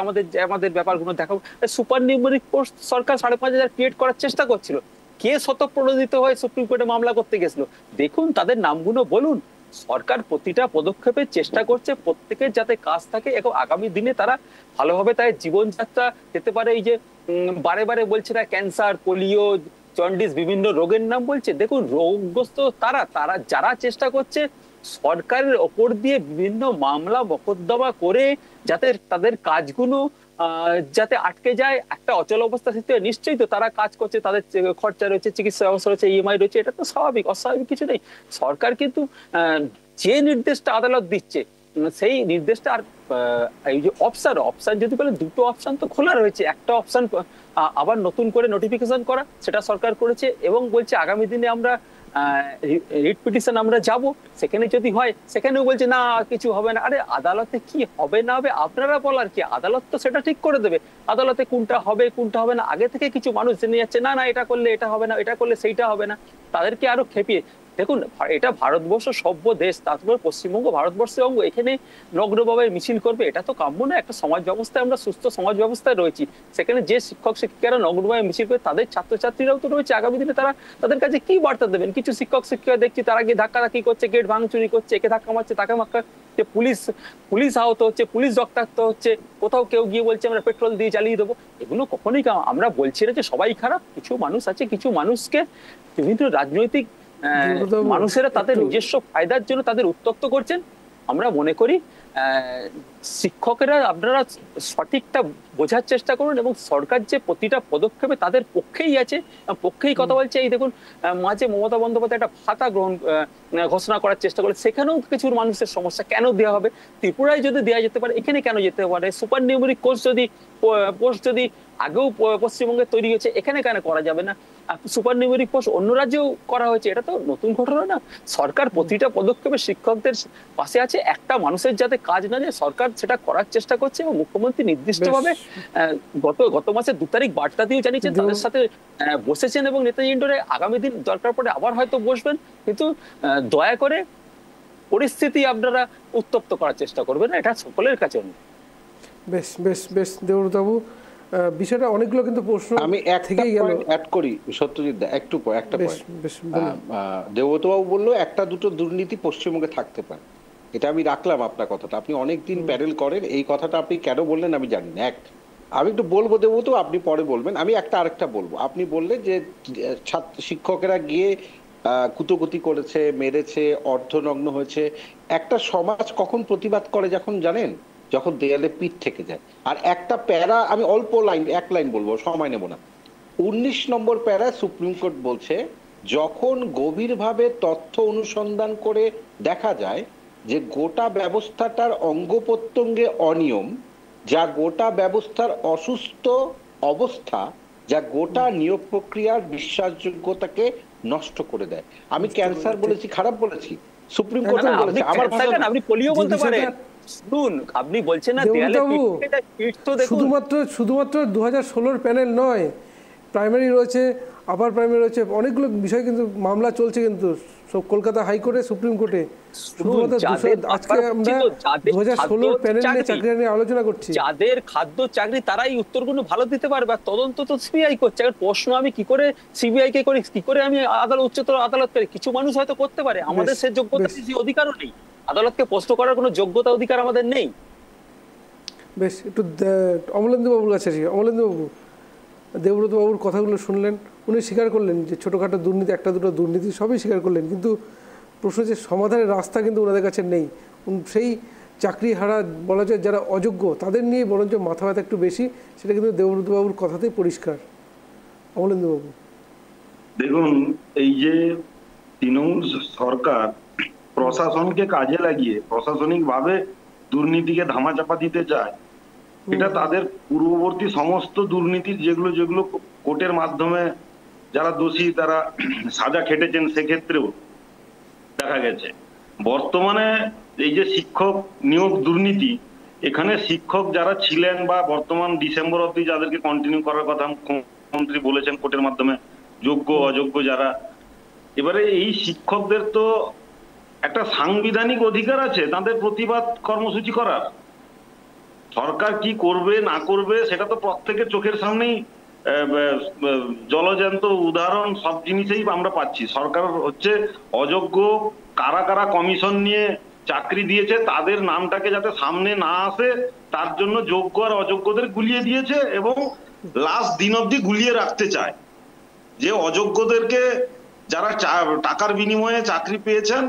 [SPEAKER 12] আমাদের ব্যাপারগুলো দেখাবো। সুপার নিউমেরিক পোস্ট সরকার 5,500 ক্রিয়েট করার চেষ্টা করছিল। কে স্বতঃপ্রণোদিত হয়ে সুপ্রিম কোর্টে মামলা করতে গেছিল? দেখুন তাদের নামগুলো বলুন। সরকার প্রতিটা পদক্ষেপে চেষ্টা করছে প্রত্যেকের যাতে কাজ থাকে এবং আগামী দিনে তারা ভালোভাবে তাদের জীবনযাত্রা যেতে পারে। এই যে বারে বারে বলছে না ক্যান্সার, পোলিও, জন্ডিস, বিভিন্ন রোগের নাম বলছে। দেখুন রোগগ্রস্ত তারা যারা চেষ্টা করছে সরকারের ওপর দিয়ে বিভিন্ন মামলা মোকদ্দমা করে যাতে তাদের কাজগুলো যাতে আটকে যায়, একটা অচল অবস্থা সৃষ্টি হয়। নিশ্চয়ই তো তারা কাজ করছে, তাদের খরচা রয়েছে, চিকিৎসা ব্যবস্থা রয়েছে, ইএমআই রয়েছে, এটা তো স্বাভাবিক, অস্বাভাবিক কিছু নেই। সরকার কিন্তু যে নির্দেশটা আদালত দিচ্ছে সেই নির্দেশটা আর এই যে অপশন যদি বলে, দুটো অপশন তো খোলা রয়েছে। একটা অপশন আবার নতুন করে নোটিফিকেশন করা, সেটা সরকার করেছে এবং বলছে আগামী দিনে আমরা রিট পিটিশন আমরা যাব, সেখানে যদি হয় সেখানেও বলছে না কিছু হবে না। আরে আদালতে কি হবে না হবে আপনারা বলার কি? আদালত তো সেটা ঠিক করে দেবে। আদালতে কোনটা হবে কোনটা হবে না আগে থেকে কিছু মানুষ জেনে যাচ্ছে, না এটা করলে এটা হবে না, এটা করলে সেইটা হবে না, তাদেরকে আরো খেপিয়ে। দেখুন এটা ভারতবর্ষ সভ্য দেশ, তারপরে পশ্চিমবঙ্গ ভারতবর্ষের অঙ্গ, এখানে নগ্নভাবে মিছিল করবে এটা তো কাম্য না। একটা সমাজ ব্যবস্থায় আমরা সুস্থ সমাজ ব্যবস্থায় রয়েছি, সেখানে যে শিক্ষক শিক্ষিকারা নগ্নভাবে মিছিল করে তাদের ছাত্রছাত্রীরাও তো রয়েছে। আগামী দিনে তারা তাদের কাছে কি বার্তা দেবেন? কিছু শিক্ষক শিক্ষিকা দেখছি তারা গিয়ে ধাক্কাধাক্কি করছে, গেট ভাঙচুরি করছে, একে ধাক্কা মারছে তাকে মাক্কা, যে পুলিশ আহত হচ্ছে, পুলিশ রক্তাক্ত হচ্ছে, কোথাও কেউ গিয়ে বলছে আমরা পেট্রোল দিয়ে জ্বালিয়ে দেবো। এগুলো কখনোই আমরা বলছি না যে সবাই খারাপ, কিছু মানুষ আছে, কিছু মানুষকে বিভিন্ন রাজনৈতিক মানুষেরা তাদের নিজস্ব ফায়দার জন্য তাদের উত্তক্ত করছেন। আমরা মনে করি শিক্ষকেরা আপনারা সঠিকটা বোঝার চেষ্টা করুন এবং সরকার যে প্রতিটা পদক্ষেপে তাদের পক্ষেই আছে, পক্ষেই কথা বলছে। এই দেখুন মাঝে মমতা বন্দ্যোপাধ্যায় একটা ভাতা ঘোষণা করার চেষ্টা করে, সেখানেও কিছু মানুষের সমস্যা। কেন দেওয়া হবে? ত্রিপুরায় যদি দেওয়া যেতে পারে এখানে কেন যেতে পারে? সুপার নিউমেরিক পোস্ট যদি আগেও পশ্চিমবঙ্গে তৈরি হয়েছে এখানে কেন করা যাবে না? সুপার নিউমেরিক পোস্ট অন্য রাজ্যেও করা হয়েছে, এটা তো নতুন ঘটনা না। সরকার প্রতিটা পদক্ষেপে শিক্ষকদের পাশে আছে, একটা মানুষের যাতে কাজ না যায় সরকার সেটা করার চেষ্টা করছে। এবং মুখ্যমন্ত্রী নির্দিষ্টভাবে গত মাসের 2 তারিখ বার্তা দিয়ে জানিয়েছেন তাদের সাথে বসেছেন এবং নেতাজি ইন্ডোরে আগামী দিন দরকার পড়ে আবার হয়তো বসবেন, কিন্তু দয়া করে পরিস্থিতি আপনারা উত্তপ্ত করার চেষ্টা করবেন না, এটা সকলের কাছে।
[SPEAKER 1] বেশ বেশ বেশ দেবব্রতবাবু, বিষয়টা অনেকগুলো কিন্তু প্রশ্ন
[SPEAKER 13] আমি থেকেই গেল অ্যাড করি সত্যজিৎ দা, একটা দেবব্রতবাবু বললো একটা দুটো দুর্নীতি পশ্চিমবঙ্গে থাকতে পারে, এটা আমি রাখলাম আপনার কথাটা। আপনি অনেকদিন প্যানেল করেন, এই কথাটা আপনি কেন বললেন আমি জানি না। আমি একটু বলবো দেবব্রত, আপনি পরে বলবেন। আমি আরেকটা বলবো। আপনি বললেন যে শিক্ষকেরা গিয়ে কুতকুতি করেছে, মেরেছে, অর্ধনগ্ন হয়েছে। একটা সমাজ কখন প্রতিবাদ করে যখন জানেন, যখন দেয়ালে পিঠ থেকে যায়। আর একটা প্যারা আমি অল্প লাইন, 1 লাইন বলবো, সময় নেব না। 19 নম্বর প্যারা সুপ্রিম কোর্ট বলছে যখন গভীরভাবে তথ্য অনুসন্ধান করে দেখা যায় যে গোটা ব্যবস্থাটার অঙ্গ প্রত্যঙ্গে অনিয়ম, যা গোটা ব্যবস্থার অসুস্থ অবস্থা যা গোটা নিয়োগ প্রক্রিয়ার বিশ্বাসযোগ্যতাকে নষ্ট করে দেয়। আমি ক্যান্সার বলেছি, খারাপ বলেছি? সুপ্রিম কোর্ট বলেছে।
[SPEAKER 12] আপনি পোলিও বলতে পারেন। শুনুন, আপনি বলছেন না দেয়ালে পিঠ, তো দেখুন
[SPEAKER 1] শুধুমাত্র 2016 প্যানেল নয়, প্রাইমারি রয়েছে, আপার প্রাইমারি রয়েছে, অনেকগুলো বিষয় কিন্তু মামলা চলছে কিন্তু সব কলকাতা হাইকোর্টে, সুপ্রিম কোর্টে। আজকে আমরা 2016 প্যানেল নিয়ে চাকরি নিয়ে আলোচনা করছি।
[SPEAKER 12] যাদের খাদ্য চাকরি তারাই উত্তরগুলো ভালো দিতে পারবে, আর তদন্ত তো সিবিআই করছে। আর প্রশ্ন আমি কি করে সিবিআই কে করি, কি করে আমি উচ্চতর আদালত করি? কিছু মানুষ হয়তো করতে পারে, আমাদের সে যোগ্যতা সেই অধিকারও নেই। আদালতকে প্রশ্ন করার কোনো যোগ্যতা অধিকার আমাদের নেই।
[SPEAKER 1] বেশ, একটু অমলেন্দু বাবুর কাছে আসি। অমলেন্দু বাবু, দেবব্রত বাবুর কথাগুলো শুনলেন, উনি স্বীকার করলেন যে ছোটোখাটো দুর্নীতি, একটা দুটো দুর্নীতি সবই স্বীকার করলেন, কিন্তু প্রশ্ন যে সমাধানের রাস্তা কিন্তু ওনাদের কাছে নেই। সেই চাকরি হারা বলা যায় যারা অযোগ্য তাদের নিয়ে বরঞ্চ মাথা ব্যথা একটু বেশি, সেটা কিন্তু দেবব্রত বাবুর কথাতেই পরিষ্কার। অমলেন্দু বাবু,
[SPEAKER 14] দেখুন, এই যে তৃণমূল সরকার প্রশাসনকে কাজে লাগিয়ে প্রশাসনিকভাবে দুর্নীতিকে ধামাচাপা দিতে চায়, এটা তাদের পূর্ববর্তী সমস্ত দুর্নীতির যেগুলো যেগুলো কোর্টের মাধ্যমে যারা দোষী তারা সাজা খেটেছেন সেক্ষেত্রেও দেখা গেছে। বর্তমানে এই যে শিক্ষক নিয়োগ দুর্নীতি, এখানে শিক্ষক যারা ছিলেন বা বর্তমান ডিসেম্বর অবধি যাদেরকে কন্টিনিউ করার কথা মুখ্যমন্ত্রী বলেছেন কোর্টের মাধ্যমে, যোগ্য অযোগ্য যারা, এবারে এই শিক্ষকদের তো একটা সাংবিধানিক অধিকার আছে তাদের প্রতিবাদ কর্মসূচি করার। সরকার কি করবে না করবে সেটা তো প্রত্যেকের চোখের সামনেই জলজ্যান্ত উদাহরণ সব জিনিসেই আমরা পাচ্ছি। সরকার হচ্ছে অযোগ্য কারা কারা কমিশন নিয়ে চাকরি দিয়েছে তাদের নামটাকে যাতে সামনে না আসে তার জন্য যোগ্য আর অযোগ্যদের গুলিয়ে দিয়েছে, এবং লাস্ট দিন অবধি গুলিয়ে রাখতে চায় যে অযোগ্যদেরকে যারা টাকার বিনিময়ে চাকরি পেয়েছেন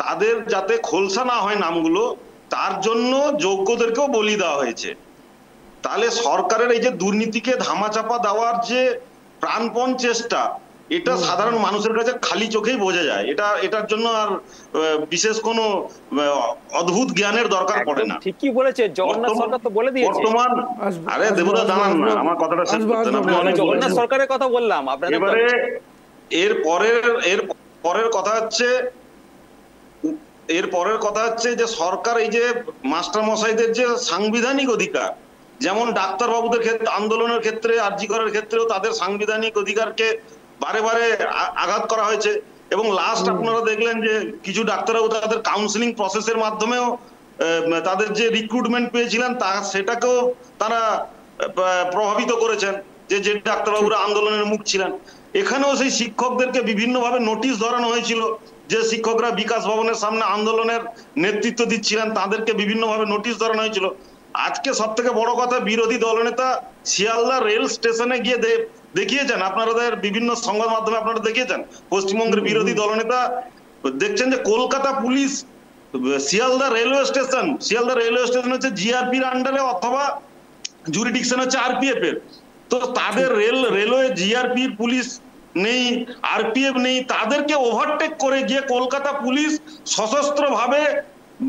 [SPEAKER 14] তাদের যাতে খোলসা না হয় নামগুলো, তার জন্য যোগ্যদেরকেও বলি দেওয়া হয়েছে। তাহলে সরকারের এই যে দুর্নীতিকে ধামাচাপা দেওয়ার যে প্রাণপণ চেষ্টা, এটা সাধারণ মানুষের কাছে খালি চোখেই বোঝা যায়। এটার জন্য আর বিশেষ কোনো অদ্ভুত জ্ঞানের দরকার পড়ে না।
[SPEAKER 12] ঠিকই বলেছে, জগন্নাথ সরকার তো বলে দিয়েছে।
[SPEAKER 14] বর্তমান আরে দেবদা দাঁড়ান না, আমার কথাটা শেষ করতে না।
[SPEAKER 12] আমি জগন্নাথ সরকারের কথা বললাম।
[SPEAKER 14] এবারে এর পরের কথা হচ্ছে যে সরকার এই যে মাস্টার মশাইদের যে সাংবিধানিক অধিকার, যেমন ডাক্তার বাবুদের ক্ষেত্রে আন্দোলনের ক্ষেত্রে, আরজি করার ক্ষেত্রেও তাদের সাংবিধানিক অধিকারকে বারে বারে আঘাত করা হয়েছে, এবং লাস্ট আপনারা দেখলেন যে কিছু ডাক্তারবাবু তাদের কাউন্সিলিং প্রসেসের মাধ্যমেও তাদের যে রিক্রুটমেন্ট পেয়েছিলেন সেটাকেও তারা প্রভাবিত করেছেন, যে ডাক্তারবাবুরা আন্দোলনের মুখ ছিলেন। এখানেও সেই শিক্ষকদেরকে বিভিন্নভাবে নোটিশ ধরানো হয়েছিল, যে শিক্ষকরা বিকাশ ভবনের সামনে আন্দোলনের নেতৃত্ব দিচ্ছিলেন তাদেরকে বিভিন্নভাবে নোটিশ ধরানো হয়েছিল। আজকে সব থেকে বড় কথা, বিরোধী দলনেতা শিয়ালদা রেল স্টেশনে গিয়ে দেখিয়েছেন, আপনাদের বিভিন্ন সংবাদ মাধ্যমে আপনারা দেখিয়েছেন, পশ্চিমবঙ্গের বিরোধী দলনেতা দেখছেন যে Kolkata police Sealdah railway station হচ্ছে জিআরপির আন্ডারে অথবা জুরিডিকশন হচ্ছে আরপিএফ এর। তো তাদের রেলওয়ে জিআরপি পুলিশ নেই, আরপিএফ নেই, তাদেরকে ওভারটেক করে গিয়ে কলকাতা পুলিশ সশস্ত্র ভাবে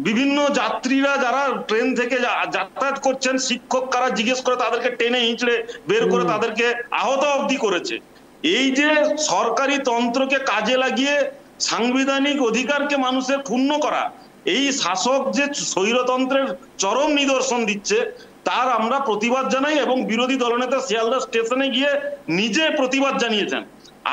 [SPEAKER 14] বিভিন্ন যাত্রীরা যারা ট্রেন থেকে যাতায়াত করছেন, শিক্ষক কারা জিজ্ঞেস করে তাদেরকে টেনে হিঁচড়ে বের করে তাদেরকে আহত অবধি করেছে। এই যে সরকারি তন্ত্রকে কাজে লাগিয়ে সাংবিধানিক অধিকারকে মানুষের ক্ষুণ্ণ করা, এই শাসক যে স্বৈরতন্ত্রের চরম নিদর্শন দিচ্ছে তার আমরা প্রতিবাদ জানাই, এবং বিরোধী দলনেতা শিয়ালদা স্টেশনে গিয়ে নিজে প্রতিবাদ জানিয়েছেন।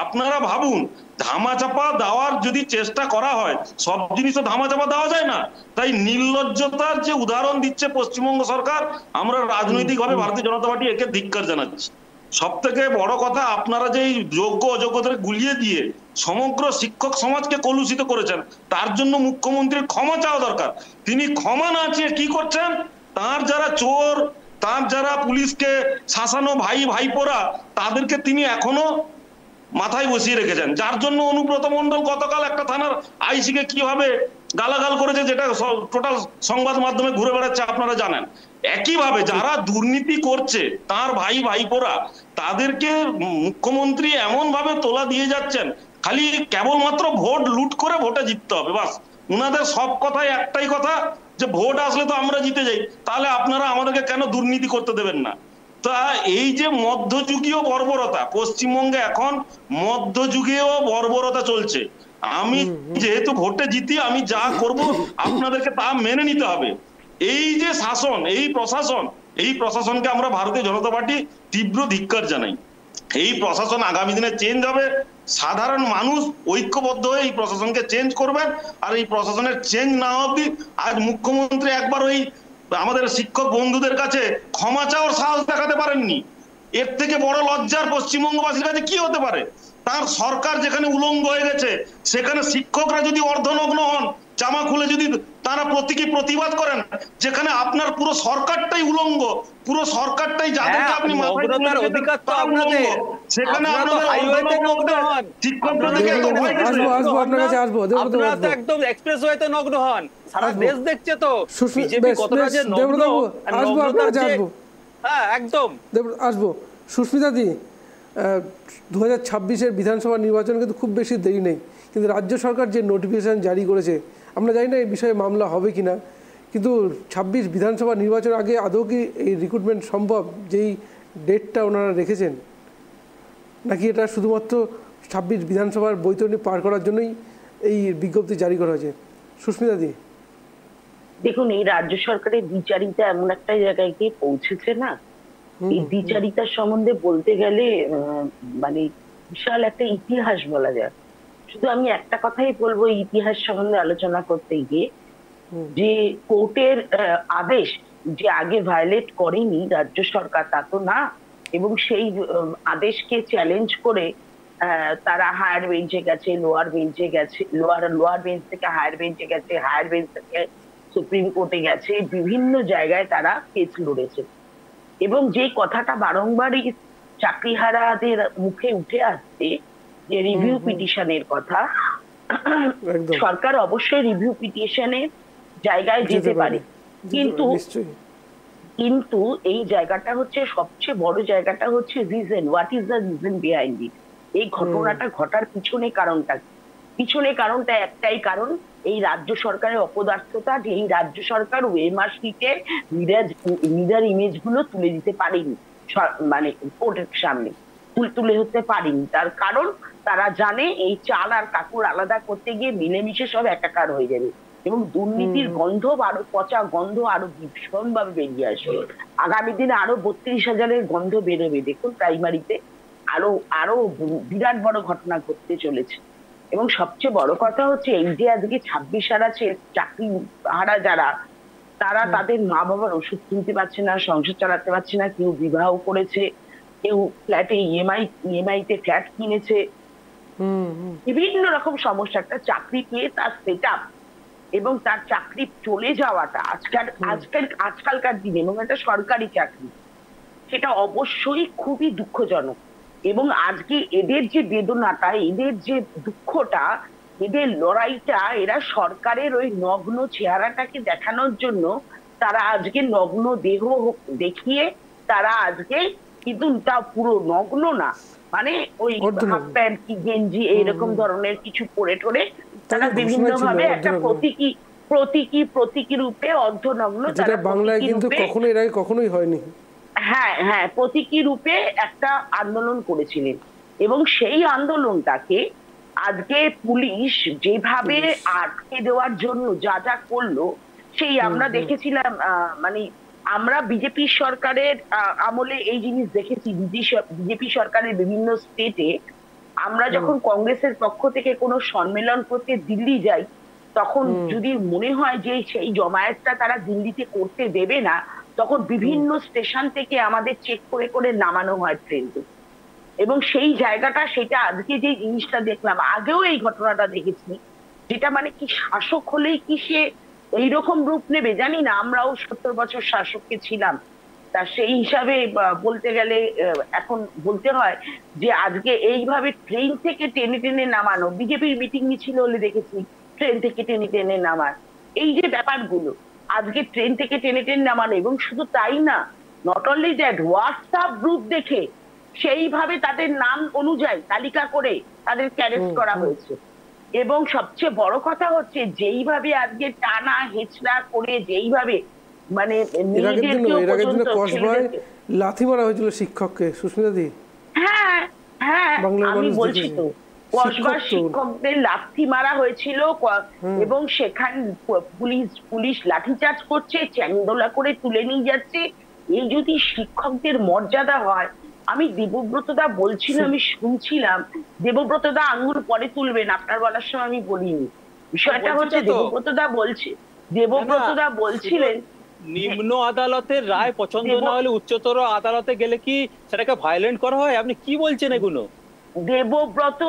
[SPEAKER 14] আপনারা ভাবুন, ধামাচাপা দেওয়ার যদি চেষ্টা করা হয়, সব জিনিসও ধামাচাপা দেওয়া যায় না, তাই নির্লজ্জতার যে উদাহরণ দিচ্ছে পশ্চিমবঙ্গ সরকার, আমরা রাজনৈতিকভাবে ভারতীয় জনতা পার্টি একে ধিক্কার জানাচ্ছি। সব থেকে বড় কথা, আপনারা যে যোগ্য অযোগ্যদের গুলিয়ে দিয়ে সমগ্র শিক্ষক সমাজকে কলুষিত করেছেন, তার জন্য মুখ্যমন্ত্রীর ক্ষমা চাওয়া দরকার। তিনি ক্ষমা না চেয়ে কি করছেন, তার যারা চোর, তার যারা পুলিশকে শাসানো ভাইপোরা, তাদেরকে তিনি এখনো মাথায় বসিয়ে রেখেছেন, যার জন্য অনুব্রত মণ্ডল গতকাল একটা থানার আইসিকে কিভাবে গালাগাল করেছে, যেটা টোটাল সংবাদ মাধ্যমে ঘুরে বেড়াচ্ছে আপনারা জানেন। একইভাবে যারা দুর্নীতি করছে তার ভাইপোরা, তাদেরকে মুখ্যমন্ত্রী এমন ভাবে তোলা দিয়ে যাচ্ছেন, খালি কেবলমাত্র ভোট লুট করে ভোটে জিততে হবে, বাস। উনাদের সব কথাই একটাই কথা, যে ভোট আসলে তো আমরা জিতে যাই, তাহলে আপনারা আমাদেরকে কেন দুর্নীতি করতে দেবেন না। তা এই যে মধ্যযুগীয় বর্বরতা, পশ্চিমবঙ্গে এখন মধ্যযুগীয় বর্বরতা চলছে। আমি যেহেতু ভোটে জিতি, আমি যা করব আপনাদেরকে তা মেনে নিতে হবে। এই যে শাসন, এই প্রশাসনকে আমরা ভারতীয় জনতা পার্টি তীব্র ধিক্কার জানাই। এই প্রশাসন আগামী দিনে চেঞ্জ হবে, সাধারণ মানুষ ঐক্যবদ্ধ হয়ে এই প্রশাসনকে চেঞ্জ করবেন। আর এই প্রশাসনের চেঞ্জ না অবধি আজ মুখ্যমন্ত্রী একবার ওই আমাদের শিক্ষক বন্ধুদের কাছে ক্ষমা চাওয়ার সাহস দেখাতে পারেননি। এর থেকে বড় লজ্জার পশ্চিমবঙ্গবাসীর কাছে কি হতে পারে? তার সরকার যেখানে উলঙ্গ হয়ে গেছে, সেখানে শিক্ষকরা যদি অর্ধনগ্ন হন, জামা খুলে যদি তারা প্রতিবাদ করেন, যেখানে আপনার পুরো সরকারটাই উলঙ্গ, পুরো সরকারটাই যাদেরকে আপনি
[SPEAKER 12] অধিকার তো আপনাদের,
[SPEAKER 14] সেখানে
[SPEAKER 12] আপনারা তো একদম এক্সপ্রেসওয়েতে নগ্ন হন, সারা দেশ দেখছে তো বিজেপি কতটা যে নগ্ন। হ্যাঁ একদম
[SPEAKER 1] আসবো। সুস্মিতা দি, 2026-এর বিধানসভা নির্বাচন কিন্তু খুব বেশি দেরি নেই, কিন্তু রাজ্য সরকার যে নোটিফিকেশান জারি করেছে, আমরা জানি না এই বিষয়ে মামলা হবে কি না, কিন্তু 26 বিধানসভা নির্বাচন আগে আদৌ কি এই রিক্রুটমেন্ট সম্ভব, যেই ডেটটা ওনারা রেখেছেন, নাকি এটা শুধুমাত্র 26 বিধানসভার বৈতরণী পার করার জন্যই এই বিজ্ঞপ্তি জারি করা হয়েছে? সুস্মিতা দি,
[SPEAKER 15] দেখুন, এই রাজ্য সরকারের বিচারিতা এমন একটা জায়গায় গিয়ে পৌঁছেছে না, এই বিচারিতার সম্বন্ধে বলতে গেলে মানে বিশাল একটা ইতিহাস বলা যায়। শুধু আমি একটা কথাই বলবো এই ইতিহাস সম্বন্ধে আলোচনা করতে গিয়ে, যে কোর্টের আদেশ যে আগে ভায়োলেট করেনি রাজ্য সরকার তা তো না, এবং সেই আদেশকে চ্যালেঞ্জ করে তারা হায়ার বেঞ্চে গেছে, লোয়ার বেঞ্চে গেছে, লোয়ার বেঞ্চ থেকে হায়ার বেঞ্চে গেছে, হায়ার বেঞ্চ থেকে সুপ্রিম কোর্টে গেছে, বিভিন্ন জায়গায় তারা কেস লড়েছে। এবং যে কথাটা বারংবারই চাকরিহারাদের মুখে উঠে আসছে, যে রিভিউ পিটিশনের কথা, সরকার অবশ্যই রিভিউ পিটিশনের জায়গায় যেতে পারে, কিন্তু এই জায়গাটা হচ্ছে সবচেয়ে বড় জায়গাটা হচ্ছে reason. What is the reason behind it? এই ঘটনাটা ঘটার কারণটা একটাই কারণ, এই রাজ্য সরকারের অপদার্থতা, যে এই রাজ্য সরকার ওয়েমার্সিকে মিরার ইমেজ গুলো তুলে দিতে পারেনি, মানে কোর্টের সামনে তুলে হতে পারেনি। তার কারণ তারা জানে এই চাল আর কাকুর আলাদা করতে গিয়ে মিলেমিশে সব একাকার হয়ে যাবে, এবং দুর্নীতির গন্ধ, আরো পচা গন্ধ আরো ভীষণ ভাবে বেরিয়ে আসবে। আগামী দিনে আরো 32,000-এর গন্ধ বেরোবে। দেখুন, প্রাইমারিতে আরো বিরাট বড় ঘটনা ঘটতে চলেছে। এবং সবচেয়ে বড় কথা হচ্ছে এই যে আজকে 26 হারাচ্ছে চাকরি হারা যারা, তারা তাদের মা বাবার ওষুধ কিনতে পারছে না, সংসার চালাতে পারছে না, কেউ বিবাহ করেছে, কেউ ফ্ল্যাটে ইএমআই তে ফ্ল্যাট কিনেছে, বিভিন্ন রকম সমস্যা। একটা চাকরি পেয়ে তার সেট আপ এবং তার চাকরি চলে যাওয়াটা আজকালকার দিনে, এবং একটা সরকারি চাকরি, সেটা অবশ্যই খুবই দুঃখজনক। এবং আজকে এদের যে বেদনাটা, এদের যে দুঃখটা, এদের লড়াইটা, এরা সরকারের ওই নগ্ন চেহারাটাকে দেখানোর জন্য তারা আজকে নগ্ন দেহ দেখিয়ে তারা আজকে, কিন্তু তা পুরো নগ্ন না, মানে ওই হাফ প্যান্ট কি গেঞ্জি এইরকম ধরনের কিছু পরে টোরে তারা বিভিন্ন ভাবে একটা প্রতীকী রূপে অর্ধনগ্ন,
[SPEAKER 1] যেটা বাংলায় কিন্তু কখনোই হয়নি।
[SPEAKER 15] হ্যাঁ, প্রতীকী রূপে একটা আন্দোলন করেছিলেন, এবং সেই আন্দোলনটাকে আজকে পুলিশ যেভাবে আটকে দেওয়ার জন্য যা যা করলো, সেই আমরা দেখেছিলাম, মানে আমরা বিজেপি সরকারের আমলে এই জিনিস দেখেছি। বিজেপি সরকারের বিভিন্ন স্টেটে আমরা যখন কংগ্রেসের পক্ষ থেকে কোনো সম্মেলন করতে দিল্লি যাই, তখন যদি মনে হয় যে সেই জমায়েতটা তারা দিল্লিতে করতে দেবে না, তখন বিভিন্ন স্টেশন থেকে আমাদের চেক করে করে নামানো হয় ট্রেনকে। এবং সেই জায়গাটা, সেটা আজকে যে জিনিসটা দেখলাম, আগেও এই ঘটনাটা দেখেছি, যেটা মানে কি শাসক হলেই কি সে এইরকম রূপ নেবে জানি না। আমরাও 70 বছর শাসককে ছিলাম, তা সেই হিসাবে বলতে গেলে এখন বলতে হয় যে আজকে এইভাবে ট্রেন থেকে টেনে টেনে নামানো, বিজেপির মিটিং মিছিল হলে দেখেছি ট্রেন থেকে টেনে টেনে নামার, এই যে ব্যাপারগুলো আজকে ট্রেন থেকে টেনে টেনে নামানো। এবং শুধু তাই না, not only that, WhatsApp group দেখে সেইভাবে তাদের নাম অনুযায়ী তালিকা করে তাদেরকে অ্যারেস্ট করা হয়েছে। এবং সবচেয়ে বড় কথা হচ্ছে, যেইভাবে আজকে টানা হেঁচড়া করে, যেইভাবে মানে
[SPEAKER 1] লাথি মারা হয়েছিল শিক্ষককে, সুস্মিতা দি।
[SPEAKER 15] হ্যাঁ হ্যাঁ
[SPEAKER 1] বাংলার
[SPEAKER 15] আমি
[SPEAKER 1] মানুষ
[SPEAKER 15] বলছি
[SPEAKER 1] দেখেছে।
[SPEAKER 15] তো কসবার শিক্ষকদের লাথি মারা হয়েছিল এবং সেখানে পুলিশ লাঠিচার্জ করছে, চ্যাংদোলা করে তুলে নিয়ে যাচ্ছে। এই যদি শিক্ষকদের মর্যাদা হয়, আমি দেবব্রতদা বলছিল, আমি শুনছিলাম দেবব্রতদা আঙুল পরে তুলবেন, আপনার বলার সময় আমি বলিনি। বিষয়টা হচ্ছে দেবব্রতদা বলছিলেন
[SPEAKER 12] নিম্ন আদালতের রায় পছন্দ না হলে উচ্চতর আদালতে গেলে কি সেটাকে ভায়োলেন্ট করা হয়? আপনি কি বলছেন এগুলো?
[SPEAKER 15] দেবব্রত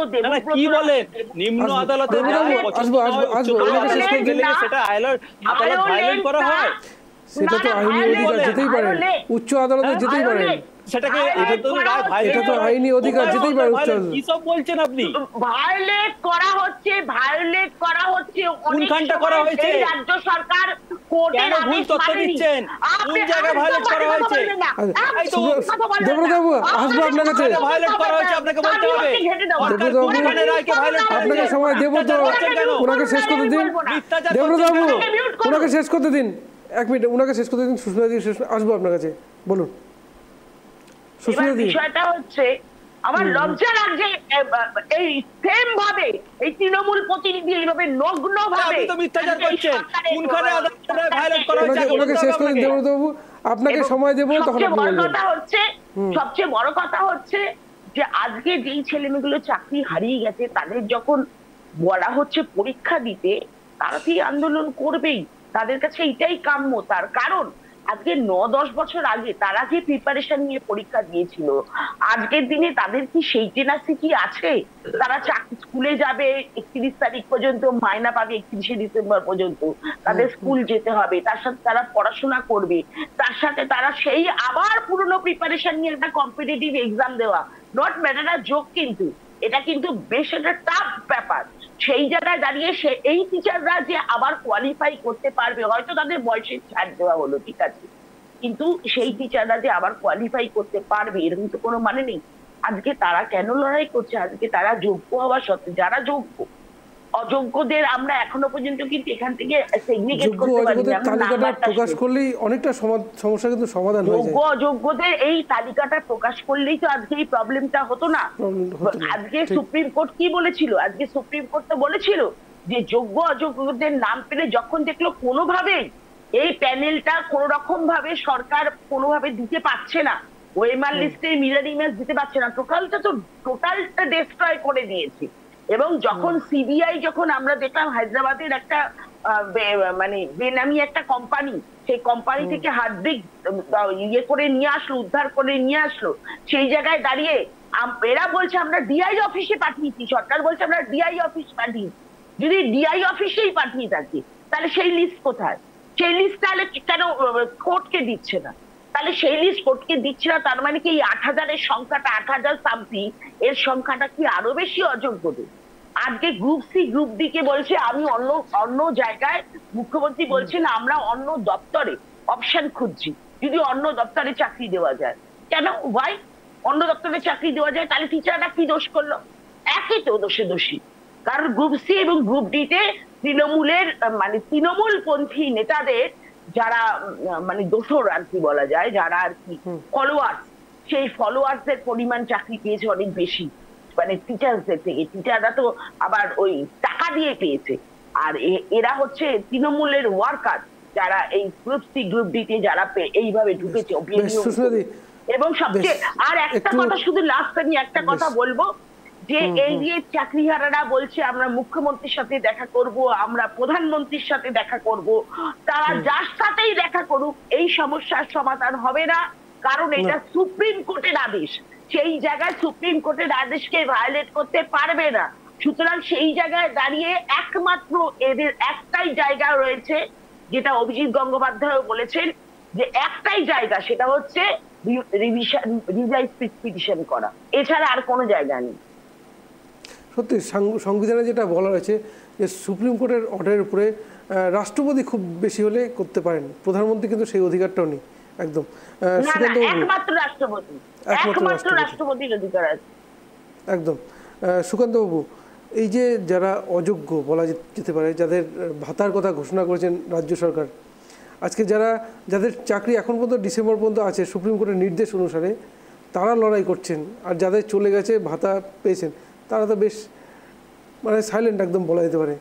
[SPEAKER 12] কি বলেন? নিম্ন আদালতের রায় পছন্দ না হলে উচ্চতর আদালতে গেলে সেটা আদালত ভায়োলেন্ট করা হয়?
[SPEAKER 1] সেটা তো আইনি অধিকার, যেতেই পারেন উচ্চ আদালতে, যেতেই পারেন।
[SPEAKER 12] সেটাকে
[SPEAKER 1] এটা তো আইনি অধিকার, যেতেই পারেন উচ্চ আদালতে।
[SPEAKER 12] কি সব বলছেন আপনি?
[SPEAKER 15] ভায়োলেট করা হচ্ছে
[SPEAKER 12] কোনখানটা করা হয়েছে?
[SPEAKER 15] রাজ্য সরকার কোর্টের
[SPEAKER 12] ভুল তথ্য দিচ্ছেন। কোন জায়গায় ভায়োলেট করা হয়েছে?
[SPEAKER 1] দেবব্রতবাবু, আসবো আপনার কাছে।
[SPEAKER 12] ভায়োলেট করা হয়েছে আপনাকে বলতে হবে।
[SPEAKER 1] আপনাকে সময় দেবো তো, ওনাকে শেষ করতে দিন। দেবব্রতবাবু, ওনাকে শেষ করতে দিন, 1 মিনিট ওনাকে শেষ করতে দিন। সুস্মিতা দি, আসবো আপনার কাছে, বলুন। সুস্মিতা দি,
[SPEAKER 15] বিষয়টা হচ্ছে আমার লজ্জা লাগছে এই সেম ভাবে এই তৃণমূল প্রতিনিধি এইভাবে নগ্ন ভাবে
[SPEAKER 1] ওনাকে শেষ করে দিন। দেবব্রতবাবু, আপনাকে সময় দেবো, তখন আপনি বলবেন।
[SPEAKER 15] সবচেয়ে বড় কথা হচ্ছে যে আজকে যেই ছেলেমেয়েগুলো চাকরি হারিয়ে গেছে, তাদের যখন বলা হচ্ছে পরীক্ষা দিতে, তারা কি আন্দোলন করবেই। তাদের কাছে এটাই কাম্য। তার কারণ আজকে 9-10 বছর আগে তারা যে প্রিপারেশন নিয়ে পরীক্ষা দিয়েছিল, আজকের দিনে তাদের কি সেই টেনাসিটি আছে? তারা স্কুলে যাবে 31 তারিখ পর্যন্ত, মাইনা পাবে 31শে ডিসেম্বর পর্যন্ত, তাদের স্কুল যেতে হবে, তার সাথে তারা পড়াশোনা করবে, তার সাথে তারা সেই আবার পুরনো প্রিপারেশন নিয়ে একটা কম্পিটিটিভ এক্সাম দেওয়া। নট ম্যাটার আ জোক, কিন্তু এটা কিন্তু বেশ একটা টাফ ব্যাপার। সেই জায়গায় দাঁড়িয়ে এই টিচাররা যে আবার কোয়ালিফাই করতে পারবে, হয়তো তাদের বয়সের ছাড় দেওয়া হলো, ঠিক আছে, কিন্তু সেই টিচাররা যে আবার কোয়ালিফাই করতে পারবে এরকম তো কোনো মানে নেই। আজকে তারা কেন লড়াই করছে? আজকে তারা যোগ্য হওয়া সত্ত্বেও, যারা যোগ্য, অযোগ্যদের আমরা এখনো পর্যন্ত কিন্তু এখান থেকে সেগ্রিগেট করতে পারি না।
[SPEAKER 1] তালিকাটা প্রকাশ করলেই অনেকটা সমস্যা কিন্তু সমাধান হয়ে যায়।
[SPEAKER 15] যোগ্য অযোগ্যদের এই তালিকাটা প্রকাশ করলেই তো আজকে এই প্রবলেমটা হতো না। আজকে সুপ্রিম কোর্ট কি বলেছিল? আজকে সুপ্রিম কোর্ট তো বলেছিল যে যোগ্য অযোগ্যদের নাম পেলে যখন দেখলো কোনোভাবে এই প্যানেলটা কোন রকম ভাবে সরকার কোনোভাবে দিতে পারছে না, ওএমআর লিস্টে মিরর ইমেজ দিতে পারছে না, টোটালটা ডিস্ট্রয় করে দিয়েছে। এবং যখন সিবিআই, যখন আমরা দেখলাম হায়দ্রাবাদের একটা মানে বেনামি একটা কোম্পানি, সেই কোম্পানি থেকে হার্ডডিস্ক ইয়ে করে নিয়ে আসলো, উদ্ধার করে নিয়ে আসলো, সেই জায়গায় দাঁড়িয়ে এরা বলছে আমরা ডিআই অফিসে পাঠিয়েছি, সরকার বলছে আমরা ডিআই অফিস পাঠিয়েছি। যদি ডিআই অফিসেই পাঠিয়ে থাকে, তাহলে সেই লিস্ট কোথায়? সেই লিস্ট তাহলে কেন কোর্টকে দিচ্ছে না? তাহলে সেই লিস্ট কোর্টকে দিচ্ছে না, তার মানে কি এই 8000-এর সংখ্যাটা, 8000 সামথিং এর সংখ্যাটা কি আরো বেশি অযোগ্যদের? আজকে গ্রুপ সি গ্রুপ ডি কে বলছে আমি অন্য জায়গায়, মুখ্যমন্ত্রী বলছেন আমরা অন্য দপ্তরে অপশন খুঁজছি, যদি অন্য দপ্তরে চাকরি দেওয়া যায়। কেন? ওয়াই? অন্য দপ্তরে চাকরি দেওয়া যায়, তাহলে টিচাররা কি দোষ করলো? একই তো দোষী। কারণ গ্রুপ সি এবং গ্রুপ ডি তে তৃণমূলের মানে তৃণমূলপন্থী নেতাদের যারা মানে দোসর আর কি বলা যায়, যারা আর কি ফলোয়ার্স, সেই ফলোয়ার্সদের পরিমাণ চাকরি পেয়েছে অনেক বেশি, মানে টিচারদের থেকে। টিচাররা তো আবার ওই টাকা দিয়ে পেয়েছে, আর এরা হচ্ছে তৃণমূলের ওয়ার্কার, যারা এই গ্রুপ সি গ্রুপ ডি তে যারা এইভাবে ঢুকেছে। এবং সবচেয়ে আর একটা কথা, শুধু লাস্ট আমি একটা কথা বলবো, যে এই যে চাকরিহারারা বলছে আমরা মুখ্যমন্ত্রীর সাথে দেখা করব, আমরা প্রধানমন্ত্রীর সাথে দেখা করব, তারা যার সাথেই দেখা করুক এই সমস্যার সমাধান হবে না, কারণ এটা সুপ্রিম কোর্টের আদেশ। সেই জায়গায় সুপ্রিম কোর্টের আদেশকে ভায়োলেট করতে পারবে না। সুতরাং সেই জায়গায় দাঁড়িয়ে একমাত্র এদের একটাই জায়গা রয়েছে, যেটা অভিজিৎ গঙ্গোপাধ্যায় বলেছেন, যে একটাই জায়গা, সেটা হচ্ছে রিভাইজ পিটিশন করা, এছাড়া আর কোনো জায়গা নেই।
[SPEAKER 1] সত্যি সংবিধানে যেটা বলা হয়েছে যে সুপ্রিম কোর্টের অর্ডারের উপরে রাষ্ট্রপতি খুব বেশি হলে করতে পারেন, প্রধানমন্ত্রী কিন্তু সেই অধিকারটাও নেই একদম।
[SPEAKER 15] একমাত্র রাষ্ট্রপতির অধিকার আছে
[SPEAKER 1] একদম। সুকান্ত বাবু, এই যে যারা অযোগ্য বলা যেতে পারে, যাদের ভাতার কথা ঘোষণা করেছেন রাজ্য সরকার, আজকে যাদের চাকরি এখন পর্যন্ত ডিসেম্বর পর্যন্ত আছে সুপ্রিম কোর্টের নির্দেশ অনুসারে, তারা লড়াই করছেন, আর যাদের চলে গেছে ভাতা পেয়েছেন তারা তো বেশ মানে সাইলেন্ট একদম বলা যেতে পারে।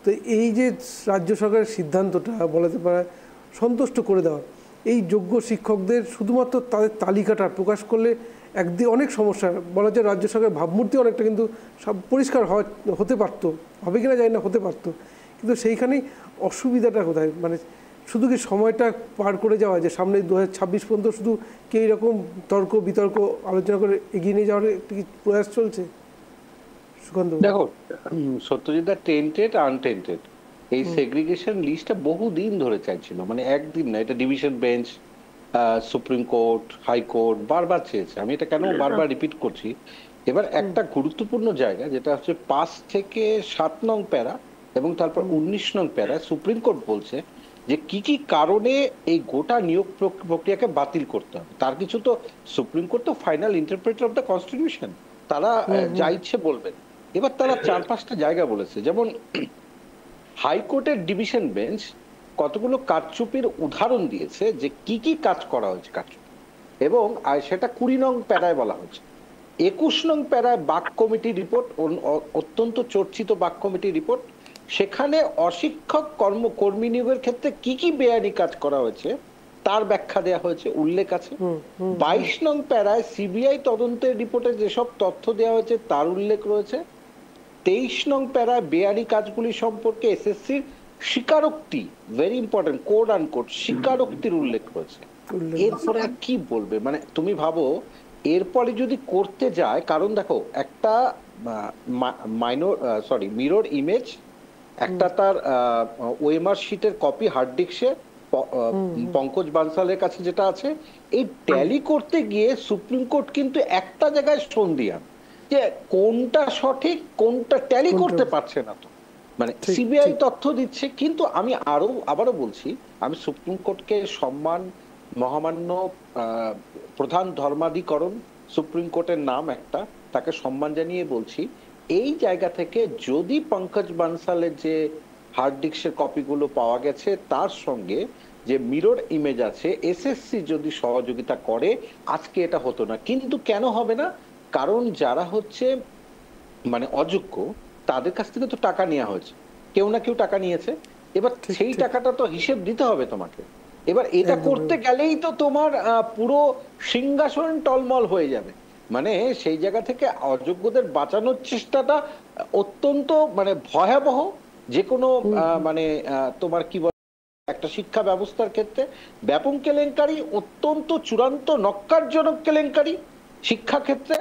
[SPEAKER 1] তো এই যে রাজ্য সরকারের সিদ্ধান্তটা বলা যেতে পারে সন্তুষ্ট করে দেওয়া, এই যোগ্য শিক্ষকদের শুধুমাত্র তাদের তালিকাটা প্রকাশ করলে একদিকে অনেক সমস্যা, বলা যায় রাজ্য সরকারের ভাবমূর্তি অনেকটা কিন্তু সব পরিষ্কার হতে পারতো, হবে কিনা জানি না, হতে পারতো, কিন্তু সেইখানেই অসুবিধাটা কোথায়? মানে শুধু কি সময়টা পার করে যাওয়া, যে সামনে 2026 পর্যন্ত শুধু কি এইরকম তর্ক বিতর্ক আলোচনা করে এগিয়ে নিয়ে যাওয়ার একটি প্রয়াস চলছে? সুকান্ত,
[SPEAKER 13] দেখো সত্যজিৎ দা টেন্টেড আনটেন্টেড এই সেগ্রিগেশন লিস্টটা বহুদিন ধরে চাইছিল, মানে একদিন না, এটা division bench, supreme court, high court বারবার চেয়েছে। আমি এটা কেন বারবার রিপিট করছি, এবার একটা গুরুত্বপূর্ণ জায়গা যেটা হচ্ছে 5 থেকে 7 নং প্যারা এবং তারপর 19 নং প্যারা সুপ্রিম কোর্ট বলছে যে কি কি কারণে এই গোটা নিয়োগ প্রক্রিয়াকে বাতিল করতে হবে। তার কিছু তো সুপ্রিম কোর্ট তো final interpreter of the constitution, তারা যা ইচ্ছে বলবেন। এবার তারা 4-5টা জায়গা বলেছে, যেমন হাইকোর্টের ডিভিশন বেঞ্চ কতগুলো কারচুপির উদাহরণ দিয়েছে যে কি কি কাজ করা হয়েছে কারচুপি, এবং সেটা 20 নং প্যারায় বলা হয়েছে। 21 নং প্যারায় বাক কমিটি রিপোর্ট, অত্যন্ত চর্চিত বাক কমিটি রিপোর্ট, সেখানে অশিক্ষক কর্মী নিয়োগের ক্ষেত্রে কি কি বেআইনি কাজ করা হয়েছে তার ব্যাখ্যা দেওয়া হয়েছে, উল্লেখ আছে। 22 নং প্যারায় সিবিআই তদন্তের রিপোর্টে যেসব তথ্য দেওয়া হয়েছে তার উল্লেখ রয়েছে। 23 নং প্যারায় বেআইনি কাজগুলি সম্পর্কে এসএসসির স্বীকারোক্তি, ভেরি ইম্পর্টেন্ট, কোড আন কোড স্বীকারোক্তির উল্লেখ রয়েছে। এরপরে আর কি বলবে, মানে তুমি ভাবো এরপরে যদি করতে যায়, কারণ দেখো একটা মিরর ইমেজ, একটা তার ওএমআর শিটের কপি হার্ড ডিস্কে পঙ্কজ বানসালের কাছে যেটা আছে, এই ট্যালি করতে গিয়ে সুপ্রিম কোর্ট কিন্তু একটা জায়গায় সন্দিহান যে কোনটা সঠিক কোনটা ট্যালি করতে পারছে না। তো মানে সিবিআই তথ্য দিচ্ছে, কিন্তু আমি আবারও বলছি, আমি সুপ্রিম কোর্টকে সম্মান, মহামান্য প্রধান ধর্মাধিকরণ সুপ্রিম কোর্টের নাম একটা, তাকে সম্মান জানিয়ে বলছি, এই জায়গা থেকে যদি পঙ্কজ বানসালের যে হার্ড ডিস্কের কপিগুলো পাওয়া গেছে তার সঙ্গে যে মিরর ইমেজ আছে, এসএসসি যদি সহযোগিতা করে আজকে এটা হতো না। কিন্তু কেন হবে না? কারণ যারা হচ্ছে মানে অযোগ্য তাদের কাছ থেকে তো টাকা নেওয়া হয়েছে, কেউ না কেউ টাকা নিয়েছে, এবার সেই টাকাটা তো হিসেব দিতে হবে তোমাকে। এবার এটা করতে গেলেই তো তোমার পুরো সিংহাসন টলমল হয়ে যাবে। মানে সেই জায়গা থেকে অযোগ্যদের বাঁচানোর চেষ্টাটা অত্যন্ত মানে ভয়াবহ। যে কোনো মানে তোমার কি বলে, একটা শিক্ষা ব্যবস্থার ক্ষেত্রে ব্যাপক কেলেঙ্কারি, অত্যন্ত চূড়ান্ত নক্কারজনক কেলেঙ্কারি শিক্ষা ক্ষেত্রে।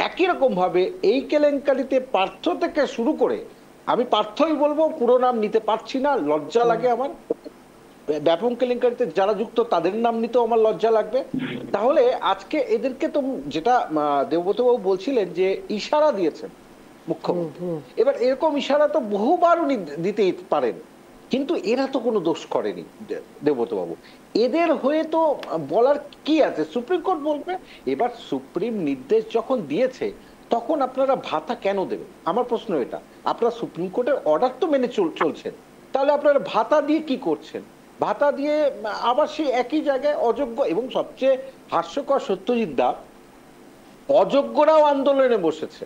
[SPEAKER 13] একই রকম ভাবে এই কেলেঙ্কারিতে পার্থ থেকে শুরু করে, আমি পার্থই বলবো, পুরো নাম নিতে পারছি না, লজ্জা লাগে আমার, ব্যাপক কেলেঙ্কারিতে যারা যুক্ত তাদের নাম নিতেও আমার লজ্জা লাগবে। তাহলে আজকে এদেরকে তো, যেটা দেবব্রত বাবু বলছিলেন যে ইশারা দিয়েছেন মুখ্যমন্ত্রী, এবার এরকম ইশারা তো বহুবার উনি দিতেই পারেন, কিন্তু এরা তো কোনো দোষ করেনি দেবব্রত বাবু, এদের হয়ে তো বলার কি আছে? সুপ্রিম কোর্ট বলবে। এবার সুপ্রিম নির্দেশ যখন দিয়েছে তখন আপনারা ভাতা কেন দেবেন? আমার প্রশ্ন এটা। আপনারা সুপ্রিম কোর্টের অর্ডার তো মেনে চলছেন, তাহলে আপনারা ভাতা দিয়ে কি করছেন? ভাতা দিয়ে আবার সেই একই জায়গায় অযোগ্য, এবং সবচেয়ে হাস্যকর সত্যজিৎ দা, অযোগ্যরাও আন্দোলনে বসেছে,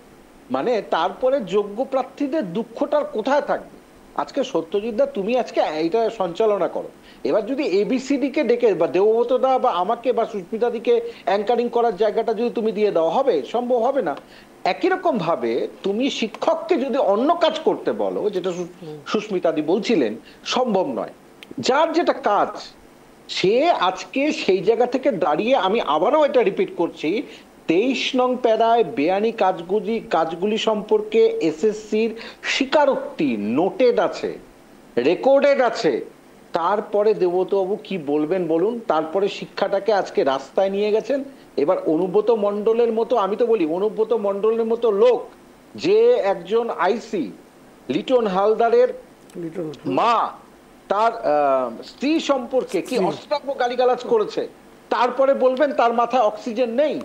[SPEAKER 13] মানে তারপরে যোগ্য প্রার্থীদের দুঃখটার কোথায় থাকবে? আজকে সত্যজিৎ দা তুমি আজকে এইটা সঞ্চালনা করো, এবার যদি এবিসিডি কে ডেকে বা দেবব্রত দা বা আমাকে বা সুস্মিতা দিকে অ্যাঙ্কারিং করার জায়গাটা যদি তুমি দিয়ে দাও, হবে? সম্ভব হবে না। একই রকম ভাবে তুমি শিক্ষককে যদি অন্য কাজ করতে বলো, যেটা সুস্মিতা দি বলছিলেন, সম্ভব নয়। যার যেটা কাজ সে আজকে সেই জায়গা থেকে দাঁড়িয়ে, আমি আবারও এটা রিপিট করছি, 23 নং প্যারায় বেআইনি কাজগুলি সম্পর্কে এসএসসির স্বীকারোক্তি নোটেড আছে, রেকর্ডেড আছে। তারপরে দেবব্রতবাবু কি বলবেন বলুন? তারপরে শিক্ষাটাকে আজকে রাস্তায় নিয়ে গেছেন। এবার অনুব্রত মণ্ডলের মতো, আমি তো বলি অনুব্রত মণ্ডলের মতো লোক, যে একজন আইসি লিটন হালদারের মা তার স্ত্রী সম্পর্কে কি অশ্রাব্য গালিগালাজ করেছে, তারপরে বলবেন তার মাথায় অক্সিজেন নেই।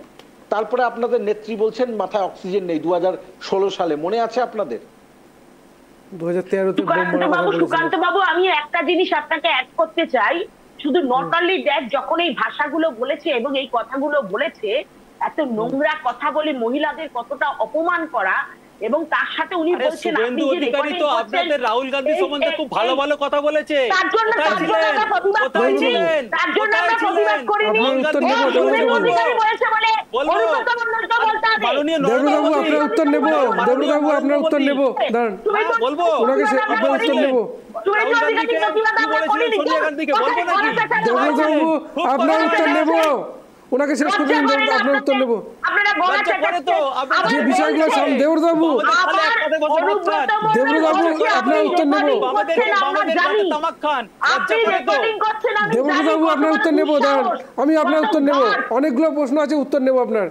[SPEAKER 13] তারপরে আপনাদের নেত্রী বলছেন মাথায় অক্সিজেন নেই 2016 সালে, মনে আছে আপনাদের?
[SPEAKER 15] 2013 সুকান্ত বাবু, আমি একটা জিনিস আপনাকে অ্যাড করতে চাই। শুধু নট অনলি দ্যাট, যখন এই ভাষাগুলো বলেছে এবং এই কথাগুলো বলেছে, এত নোংরা কথা বলে মহিলাদের কতটা অপমান করা, এবং তার সাথে উনি বলছেন আপনি যে রেকর্ডিং করছেন,
[SPEAKER 12] আপনাদের রাহুল গান্ধী সম্বন্ধে খুব ভালো ভালো কথা বলেছে।
[SPEAKER 15] তার জন্য আমরা প্রতিবাদ করিনি, তার জন্য আমরা প্রতিবাদ করিনি। শুভেন্দু অধিকারী বলেছে বলে অনুব্রত মণ্ডলকে বলতে হবে।
[SPEAKER 1] দেবব্রতবাবু আপনার উত্তর নেব, দেবব্রতবাবু আপনার উত্তর নেব, দাঁড়ান
[SPEAKER 12] বলবো
[SPEAKER 1] ওনাকে আপনার উত্তর নেব। দেবব্রতবাবু আপনার উত্তর নেব, ওনাকে শেষ করে দিন, আপনার উত্তর নেব। যে বিষয়গুলো দেবব্রতবাবু আপনার উত্তর নেব, দেবব্রতবাবু আপনার উত্তর নেব, দাঁড়ান আমি আপনার উত্তর নেব, অনেকগুলো প্রশ্ন আছে, উত্তর নেব আপনার।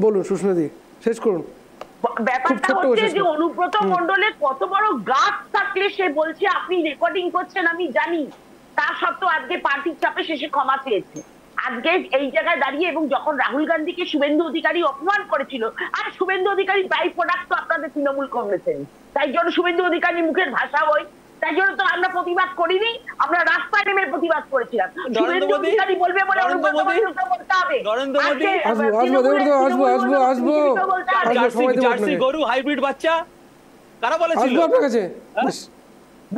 [SPEAKER 1] বলুন সুস্মিতাদি, শেষ করুন।
[SPEAKER 15] ব্যাপারটা হচ্ছে যে অনুব্রত মণ্ডলের কত বড় গাছ থাকলে সে বলছে আপনি রেকর্ডিং করছেন আমি জানি, তা সত্ত্বেও আজকে পার্টির চাপে শেষে ক্ষমা চেয়েছে। আজকে এই জায়গায় দাঁড়িয়ে, এবং যখন রাহুল গান্ধীকে শুভেন্দু অধিকারী অপমান করেছিল, আর শুভেন্দু অধিকারী বাই প্রোডাক্ট তো আপনাদের তৃণমূল কংগ্রেসের, তাই জন্য শুভেন্দু অধিকারী মুখের ভাষা বই, তাই জন্য তো আমরা প্রতিবাদ করিনি, আমরা রাস্তায় নেমে প্রতিবাদ করেছিলাম। শুভেন্দু অধিকারী বলবে বলে অনুব্রত মণ্ডলকে বলতে হবে।
[SPEAKER 12] জার্সি গরু হাইব্রিড বাচ্চা কারা বলেছিল
[SPEAKER 1] আপনার কাছে?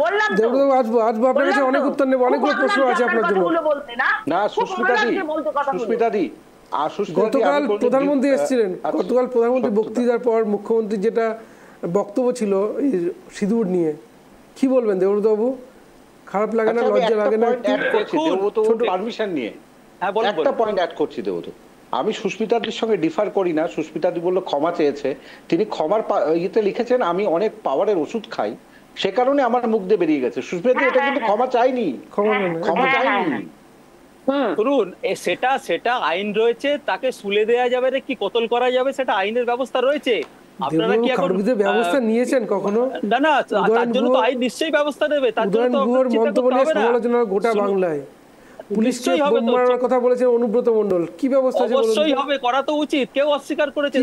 [SPEAKER 15] বললাম
[SPEAKER 1] আসবো আপনার কাছে, অনেক উত্তর নেব, অনেকগুলো প্রশ্ন আছে আপনার জন্য।
[SPEAKER 13] না সুস্মিতাদি,
[SPEAKER 1] গতকাল প্রধানমন্ত্রী এসেছিলেন, গতকাল প্রধানমন্ত্রী বক্তৃতার পর মুখ্যমন্ত্রী যেটা বক্তব্য ছিল এই সিঁদুর নিয়ে, কি বলবেন দেবব্রতবাবু? খারাপ লাগে না, লজ্জা লাগে না?
[SPEAKER 13] পারমিশন নিয়ে একটা পয়েন্ট অ্যাড করছি দেবব্রত। আমি সুস্মিতাদির সঙ্গে ডিফার করি না। সুস্মিতাদি বললো ক্ষমা চেয়েছে, তিনি ক্ষমার ইয়েতে লিখেছেন আমি অনেক পাওয়ারের ওষুধ খাই, সে কারণে আমার মুখ দিয়ে বেরিয়ে গেছে। সুস্মিতা এটা কিন্তু ক্ষমা চাইনি, ক্ষমা চাইনি।
[SPEAKER 12] শুনুন, সেটা আইন রয়েছে, তাকে শুলে দেয়া যাবে না কি কতল করা যাবে সেটা আইনের ব্যবস্থা রয়েছে। আপনারা কি এখন
[SPEAKER 1] ব্যবস্থা নিয়েছেন কখনো?
[SPEAKER 12] না না, তার জন্য তো আইন নিশ্চয়ই ব্যবস্থা নেবে। তার জন্য তো
[SPEAKER 1] মন্তব্য নিয়ে সমালোচনা গোটা বাংলায়, পুলিশকে বোম মারার কথা বলেছেন অনুব্রত মণ্ডল, কি ব্যবস্থা আছে?
[SPEAKER 12] অবশ্যই হবে, করা তো উচিত, কেউ অস্বীকার করেছে।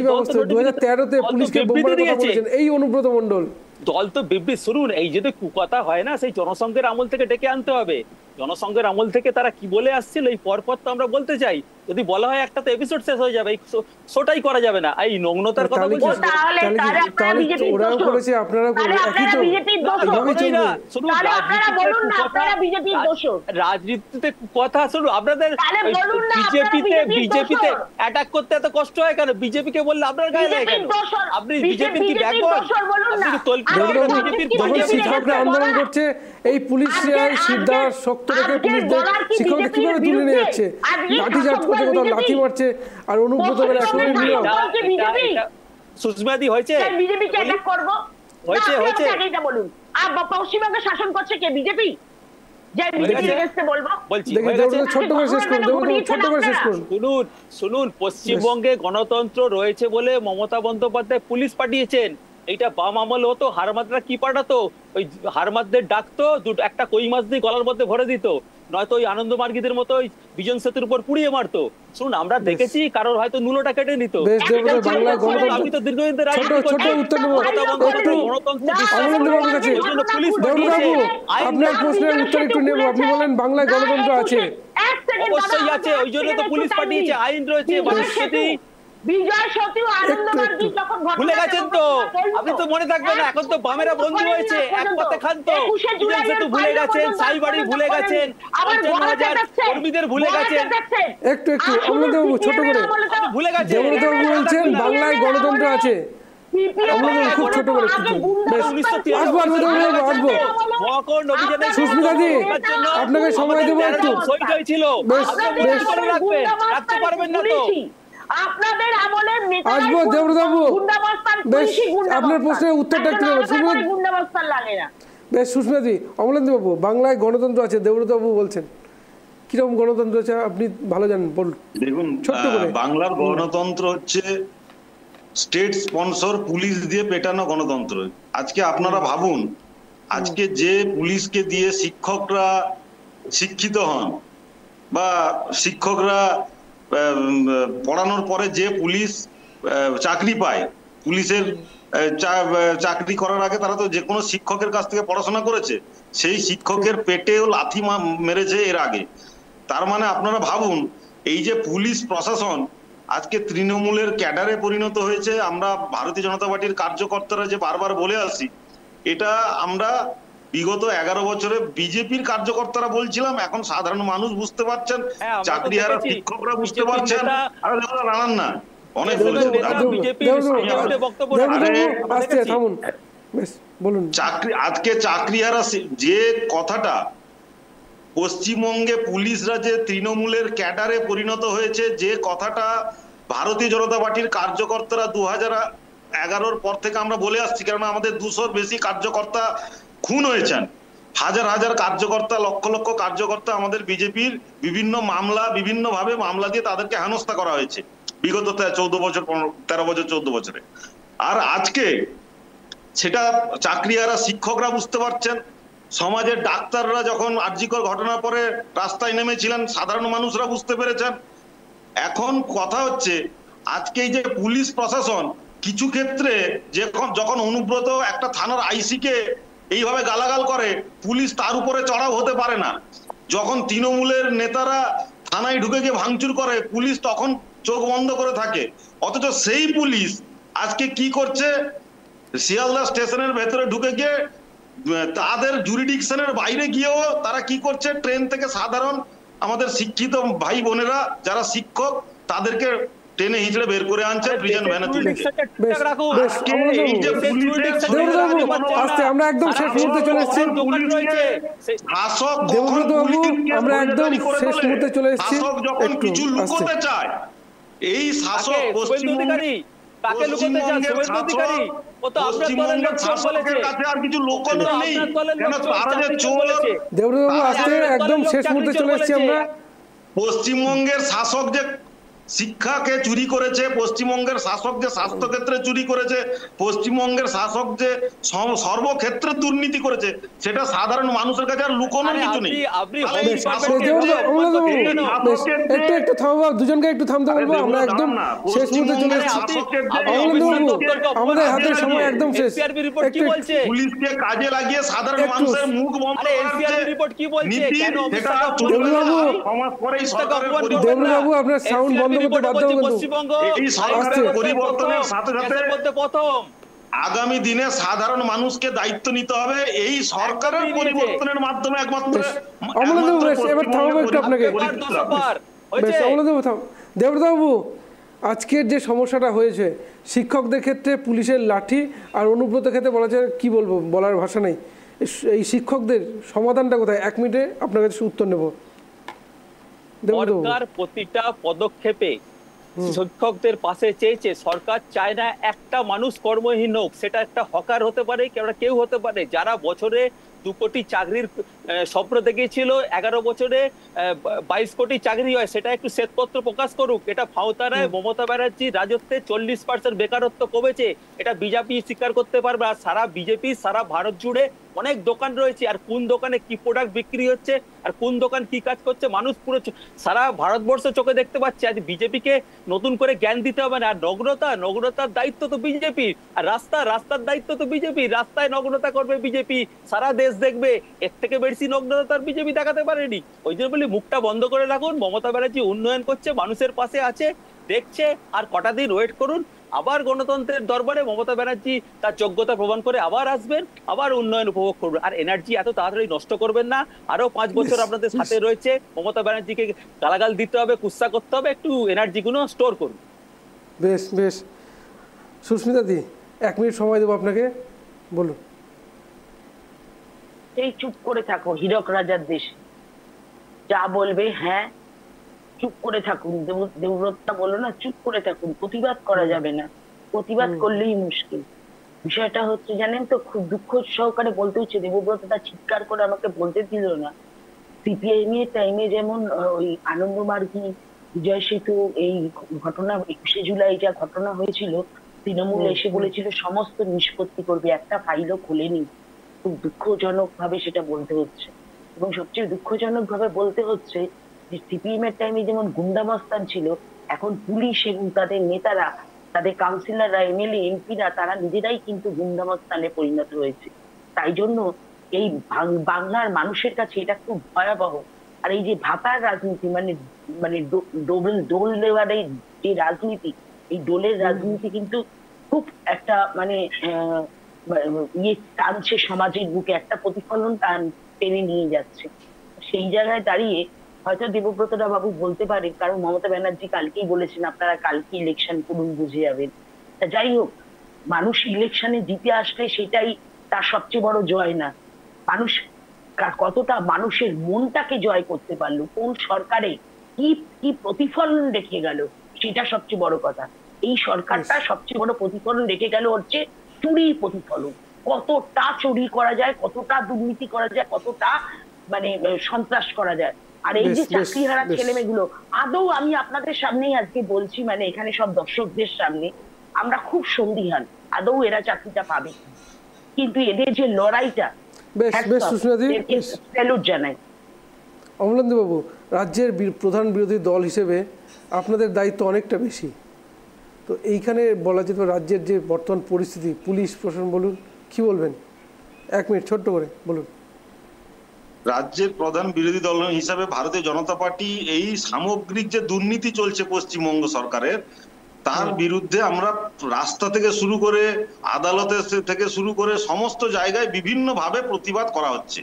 [SPEAKER 1] 2013-তে পুলিশকে বোম মারার কথা বলেছেন এই অনুব্রত মণ্ডল।
[SPEAKER 12] দল তো বিবৃতি, শুনুন এই যদি কুকথা হয় না, সেই জনসংঘের আমল থেকে ডেকে আনতে হবে। জনসংঘের আমল থেকে তারা কি বলে আসছিল এই পরপর তো আমরা বলতে চাই। যদি বলা হয় একটা তো এপিসোড শেষ হয়ে যাবে, শোটাই করা যাবে না। এই নগ্নতার কথা বলছি,
[SPEAKER 1] ওরাও করেছে আপনারা করবেন, একই তো এইভাবেই চলবে।
[SPEAKER 12] শুনুন, রাজনীতিতে কথা, শুনুন আপনাদের বিজেপিতে অ্যাটাক করতে এত কষ্ট হয় কেন? বিজেপি কে বললে আপনার গায়ে লাগে কেন? আপনি বিজেপির কি ব্যাকবোন?
[SPEAKER 1] শিক্ষকরা আন্দোলন করছে, এই পুলিশরা সিদ্ধার শক্ত রেখে পুলিশদের শিক্ষকদের কিভাবে তুলে নিয়ে যাচ্ছে, লাঠি চার্জ করছে, কোথাও লাঠি মারছে, আর অনুব্রত একেবারে নিয়ম।
[SPEAKER 12] সুস্মিতাদি হয়েছে
[SPEAKER 15] বলুন, আর পশ্চিমবঙ্গে শাসন করছে কে? বিজেপি।
[SPEAKER 12] শুনুন, পশ্চিমবঙ্গে গণতন্ত্র রয়েছে বলে মমতা বন্দ্যোপাধ্যায় পুলিশ পাঠিয়েছেন। এইটা বাম আমল হতো, হারমাদরা কি পাঠাতো? ওই হারমাদদের ডাকতো, একটা কই মাছ দিয়ে গলার মধ্যে ভরে দিত, নয়তো ওই আনন্দ মার্গীদের মতো ওই বিজন সেতুর উপর পুড়িয়ে মারতো। শুনুন, আমরা দেখেছি কারোর হয়তো নুলোটা কেটে নিত। আমি তো দীর্ঘদিন
[SPEAKER 1] আপনার প্রশ্নের উত্তর একটু নেব। আপনি বলেন বাংলায় গণতন্ত্র আছে,
[SPEAKER 12] অবশ্যই আছে, ওই জন্য তো পুলিশ পাঠিয়েছে, আইন রয়েছে। ভুলে গেছেন তো? আপনি তো মনে থাকবে না, এখন তো বামেরা বন্ধু হয়েছে, এক পথে খান তো। সেতু ভুলে গেছেন, সাইবাড়ি ভুলে গেছেন, 55,000 কর্মীদের ভুলে গেছেন।
[SPEAKER 1] একটু অমলেন্দুবাবু ছোট করে ভুলে গেছেন, দেবব্রতবাবু বলছেন বাংলায় গণতন্ত্র আছে। খুব ছোট করে সুস্মিতাদি আপনাকে সময় দেবো একটু।
[SPEAKER 12] রাখতে পারবেন না তো?
[SPEAKER 15] আপনাদের আমলের নেতা
[SPEAKER 1] আসবো দেবব্রতবাবু, বেশ আপনার প্রশ্নের উত্তরটা একটু
[SPEAKER 15] গুন্ডাবস্তার লাগে না।
[SPEAKER 1] বেশ সুস্মিতাদি, অমলেন্দুবাবু বাংলায় গণতন্ত্র আছে, দেবব্রতবাবু বলছেন কিরকম গণতন্ত্র আছে আপনি ভালো জানেন, বলুন।
[SPEAKER 14] দেখুন, বাংলার গণতন্ত্র হচ্ছে স্টেট স্পন্সর পুলিশ দিয়ে পেটানো গণতন্ত্র। আজকে আপনারা ভাবুন, আজকে যে পুলিশকে দিয়ে শিক্ষকরা শিক্ষিত হন বা শিক্ষকরা পড়ানোর পরে যে পুলিশ চাকরি পায়, পুলিশের চাকরি করার আগে তারা তো যে কোনো শিক্ষকের কাছ থেকে পড়াশোনা করেছে, সেই শিক্ষকের পেটেও লাথি মেরেছে এর আগে। তার মানে আপনারা ভাবুন, এই যে পুলিশ প্রশাসন আজকে তৃণমূলের ক্যাডারে পরিণত হয়েছে। আমরা ভারতীয় জনতা পার্টির কার্যকর্তারা যে বারবার বলে আসি, এটা আমরা বিগত 11 বছরে বিজেপির কার্যকর্তারা বলছিলাম, এখন সাধারণ মানুষ বুঝতে পারছেন, চাকরিহারা শিক্ষকরা বুঝতে পারছেন। আরে দাঁড়ান না, অনেক আজকে চাকরিহারা যে কথাটা, পশ্চিমবঙ্গে পুলিশরা যে তৃণমূলের ক্যাডারে পরিণত হয়েছে, যে কথাটা ভারতীয় জনতা পার্টির কার্যকর্তারা 2011 পর থেকে আমরা বলে আসছি, কারণ আমাদের 200-র বেশি কার্যকর্তা খুন হয়েছেন, হাজার হাজার কার্যকর্তা, লক্ষ লক্ষ কার্যকর্তা আমাদের বিজেপির বিভিন্ন ভাবে মামলা দিয়ে তাদেরকে হেনস্থা করা হয়েছে বিগত 13 বছর 14 বছরে। আর আজকে সেটা চাকরিহারা শিক্ষকরা বুঝতে পারছেন, সমাজের ডাক্তাররা যখন আরজিকর ঘটনার পরে রাস্তায় নেমেছিলেন, সাধারণ মানুষরা বুঝতে পেরেছেন। এখন কথা হচ্ছে, আজকে এই যে পুলিশ প্রশাসন কিছু ক্ষেত্রে যখন অনুব্রত একটা থানার আইসিকে এইভাবে গালাগাল করে, পুলিশ তার উপরে চড়াও হতে পারে না। যখন তৃণমূলের নেতারা থানায় ঢুকে গিয়ে ভাঙচুর করে, পুলিশ তখন চোখ বন্ধ করে থাকে। অথচ সেই পুলিশ আজকে কি করছে, শিয়ালদা স্টেশনের ভেতরে ঢুকে গিয়ে তাদের জুরিডিকশনের বাইরে গিয়েও তারা কি করছে, ট্রেন থেকে সাধারণ আমাদের শিক্ষিত ভাই বোনেরা যারা শিক্ষক, তাদেরকে ট্রেনে হিঁচড়ে বের করে আনছে প্রিজন ভ্যানে তুলে।
[SPEAKER 1] আমরা একদম শেষ মুহূর্তে চলে এসেছি, আমরা একদম শেষ মুহূর্তে চলে এসেছি।
[SPEAKER 14] যখন কিছু লুকোতে চায়, এই শাসক পশ্চিমবঙ্গে কাকে লুকোতে চায়? শুভেন্দু অধিকারী, ও তো আপনার শাসকের কাছে আর কিছু লোকানো নেই, কেন তারা যে চোর।
[SPEAKER 1] দেবব্রত বাবু আজকে একদম শেষ মুহূর্তে চলে এসেছি আমরা।
[SPEAKER 14] পশ্চিমবঙ্গের শাসক যে শিক্ষাকে চুরি করেছে, পশ্চিমবঙ্গের শাসক যে স্বাস্থ্যক্ষেত্রে চুরি করেছে, পশ্চিমবঙ্গের শাসক যে সর্বক্ষেত্রে দুর্নীতি করেছে, সেটা সাধারণ মানুষের কাছে আর লুকোনোর কিছু নেই।
[SPEAKER 1] একটু থামবো, দুজনকে একটু থামতে বলবো, আমরা একদম শেষ মুহূর্তে চলে এসেছি। আমাদের হাতের সময় একদম শেষ।
[SPEAKER 14] পুলিশকে কাজে লাগিয়ে সাধারণ মানুষের মুখ বন্ধ
[SPEAKER 1] দেবব্রতবাবু আপনার সাউন্ড বন্ধ করতে বাধ্য হবেন।
[SPEAKER 14] এই সরকারের পরিবর্তনের সাথে সাথে আগামী দিনে সাধারণ মানুষকে দায়িত্ব নিতে হবে। এই সরকারের পরিবর্তনের মাধ্যমে একমাত্র।
[SPEAKER 1] এবার থামাবো একটু আপনাকে। দেবব্রতবাবু, আজকের যে সমস্যাটা হয়েছে শিক্ষকদের ক্ষেত্রে পুলিশের লাঠি, আর অনুব্রতের ক্ষেত্রে বলা যায় কি বলবো, বলার ভাষা নেই। এই শিক্ষকদের সমাধানটা কোথায়? 1 মিনিটে আপনার কাছে উত্তর নেব।
[SPEAKER 12] সরকার প্রতিটা পদক্ষেপে শিক্ষকদের পাশে চেয়েছে। সরকার চায় না একটা মানুষ কর্মহীন হোক, সেটা একটা হকার হতে পারে, কেউ হতে পারে, যারা বছরে 2 কোটি চাকরির স্বপ্ন দেখেছিল, 11 বছরে 22 কোটি চাকরি হয়, সেটা একটু শ্বেতপত্র প্রকাশ করুক। এটা ফাউতারায় মমতা ব্যানার্জির রাজত্বে 40% বেকারত্ব কমেছে, এটা বিজেপি স্বীকার করতে পারবে। আর সারা বিজেপি সারা ভারত জুড়ে অনেক দোকান রয়েছে, আর কোন দোকানে কি প্রোডাক্ট বিক্রি হচ্ছে, আর কোন দোকান কি কাজ করছে, মানুষ পুরো সারা ভারতবর্ষ চোখে দেখতে পাচ্ছে। আজ বিজেপিকে নতুন করে জ্ঞান দিতে হবে না। আর নগ্নতার দায়িত্ব তো বিজেপির, আর রাস্তার দায়িত্ব তো বিজেপি। রাস্তায় নগ্নতা করবে বিজেপি, সারা দেশ দেখবে। এর থেকে বেশি নগ্নতার বিজেপি দেখাতে পারেনি। ওই জন্য বলি, মুখটা বন্ধ করে রাখুন। মমতা ব্যানার্জি উন্নয়ন করছে, মানুষের পাশে আছে, দেখছে। আর কটা দিন ওয়েট করুন, আবার গণতন্ত্রের দরবারে মমতা ব্যানার্জি তার যোগ্যতা প্রমাণ করে আবার আসবেন, আবার উন্নয়ন উপভোগ করবেন। আর এনার্জি এত তাড়াতাড়ি নষ্ট করবেন না। আরো 5 বছর আপনাদের সাথে রয়েছে। মমতা ব্যানার্জিকে গালাগাল দিতে হবে, কুৎসা করতে হবে, একটু এনার্জি গুলো স্টোর করুন।
[SPEAKER 1] বেশ বেশ, সুস্মিতা দি 1 মিনিট সময় দেবো আপনাকে, বলুন।
[SPEAKER 15] এই চুপ করে থাকো, হীরক রাজার দেশে যা বলবে হ্যাঁ চুপ করে থাকুন। দেবব্রতটা বললো না, চুপ করে থাকুন, প্রতিবাদ করা যাবে না, প্রতিবাদ করলেই মুশকিল। বিষয়টা হচ্ছে জানেন তো, খুব দুঃখ সহকারে বলতে হচ্ছে, দেবব্রতটা চিৎকার করে আমাকে বলতে দিল না। সিপিআইএম এর টাইমে যেমন ওই আনন্দমার্গী, বিজয় সেতু, এই ঘটনা 21শে জুলাই যা ঘটনা হয়েছিল, তৃণমূল এসে বলেছিল সমস্ত নিষ্পত্তি করবে, একটা ফাইলও খোলেনি। খুব দুঃখজনক ভাবে সেটা বলতে হচ্ছে। এবং সবচেয়ে দুঃখজনক ভাবে বলতে হচ্ছে যে সিপিএম এর টাইমে যেমন গুন্ডামস্তান ছিল, এখন পুলিশ এবং তাদের নেতারা, তাদের কাউন্সিলররা, এমএলএ এমপিরা, তারা নিজেরাই কিন্তু গুন্ডামস্তানে পরিণত হয়েছে। তাই জন্য এই বাংলার মানুষের কাছে এটা খুব ভয়াবহ আর এই যে ভাতার রাজনীতি মানে মানে দোল দেওয়ার এই যে রাজনীতি, এই দোলের রাজনীতি কিন্তু খুব একটা মানে ইয়ে টানছে সমাজের বুকে, একটা প্রতিফলন টেনে নিয়ে যাচ্ছে। সেই জায়গায় দাঁড়িয়ে হয়তো দেবব্রতরা বাবু বলতে পারে, কারণ মমতা ব্যানার্জি কালকেই বলেছেন আপনারা কালকে ইলেকশন করুন, বুঝে যাবেন। তা যাই হোক, মানুষ ইলেকশনে জিতে আসলে সেটাই তার সবচেয়ে বড় জয় না, মানুষ কতটা মানুষের মনটাকে জয় করতে পারলো, কোন সরকারে কি কি প্রতিফলন রেখে গেল, সেটা সবচেয়ে বড় কথা। এই সরকারটা সবচেয়ে বড় প্রতিফলন রেখে গেল হচ্ছে চুরির প্রতিফলন। কতটা চুরি করা যায়, কতটা দুর্নীতি করা যায়, কতটা মানে সন্ত্রাস করা যায়। আর এই যে চাকরিহারা ছেলে মেয়েগুলো, আদৌ আমি আপনাদের সামনেই আজকে বলছি, মানে এখানে সব দর্শকদের সামনে আমরা খুব সন্দিহান আদৌ এরা চাকরিটা পাবে, কিন্তু এদের যে লড়াইটা জানাই।
[SPEAKER 1] অমলেন্দু বাবু, রাজ্যের প্রধান বিরোধী দল হিসেবে আপনাদের দায়িত্ব অনেকটা বেশি, তো এইখানে বলা যেত রাজ্যের যে বর্তমান পরিস্থিতি, পুলিশ প্রশাসন বলুন, কি বলবেন? 1 মিনিট ছোট্ট করে বলুন।
[SPEAKER 14] রাজ্যের প্রধান বিরোধী দল হিসাবে ভারতীয় জনতা পার্টি এই সামগ্রিক যে দুর্নীতি চলছে পশ্চিমবঙ্গ সরকারের, তার বিরুদ্ধে আমরা রাস্তা থেকে শুরু করে আদালতে থেকে শুরু করে সমস্ত জায়গায় বিভিন্ন ভাবে প্রতিবাদ করা হচ্ছে।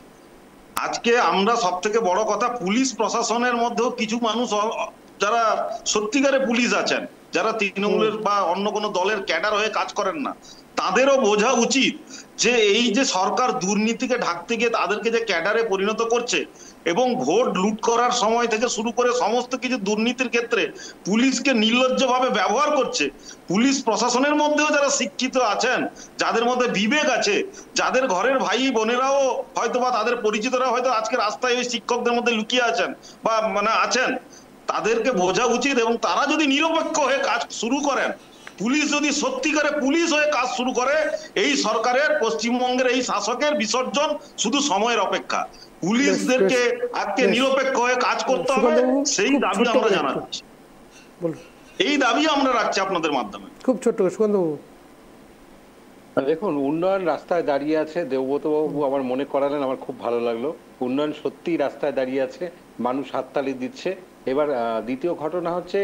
[SPEAKER 14] আজকে আমরা সব থেকে বড় কথা, পুলিশ প্রশাসনের মধ্যেও কিছু মানুষ যারা সত্যিকারে পুলিশ আছেন, যারা তৃণমূলের বা অন্য কোনো দলের ক্যাডার হয়ে কাজ করেন না, তাদেরও বোঝা উচিত যে এই যে সরকার দুর্নীতিকে ঢাকতে গিয়ে তাদেরকে যে ক্যাডারে পরিণত করছে এবং ভোট লুট করার সময় থেকে শুরু করে সমস্ত কিছু দুর্নীতির ক্ষেত্রে পুলিশকে নির্লজ্জভাবে ব্যবহার করছে। পুলিশ প্রশাসনের মধ্যেও যারা শিক্ষিত আছেন, যাদের মধ্যে বিবেক আছে, যাদের ঘরের ভাই বোনেরাও হয়তো বা তাদের পরিচিতরা হয়তো আজকে রাস্তায় ওই শিক্ষকদের মধ্যে লুকিয়ে আছেন বা মানে আছেন, তাদেরকে বোঝা উচিত এবং তারা যদি নিরপেক্ষ হয়ে কাজ শুরু করেন, পুলিশ যদি সত্যিকারে পুলিশ হয়ে কাজ শুরু করে, এই সরকারের পশ্চিমবঙ্গের এই শাসকের বিসর্জন শুধু সময়ের অপেক্ষা। পুলিশদেরকে আজকে নিরপেক্ষ হয়ে কাজ করতে হবে, সেই দাবি আমরা জানাচ্ছি, এই দাবি আমরা রাখছি আপনাদের মাধ্যমে।
[SPEAKER 1] খুব ছোট্ট সুকান্তবাবু।
[SPEAKER 13] দেখুন, উন্নয়ন রাস্তায় দাঁড়িয়ে আছে, দেবব্রত বাবু আমার মনে করালেন, আমার খুব ভালো লাগলো। উন্নয়ন সত্যিই রাস্তায় দাঁড়িয়ে আছে, মানুষ হাততালি দিচ্ছে। এবার দ্বিতীয় ঘটনা হচ্ছে,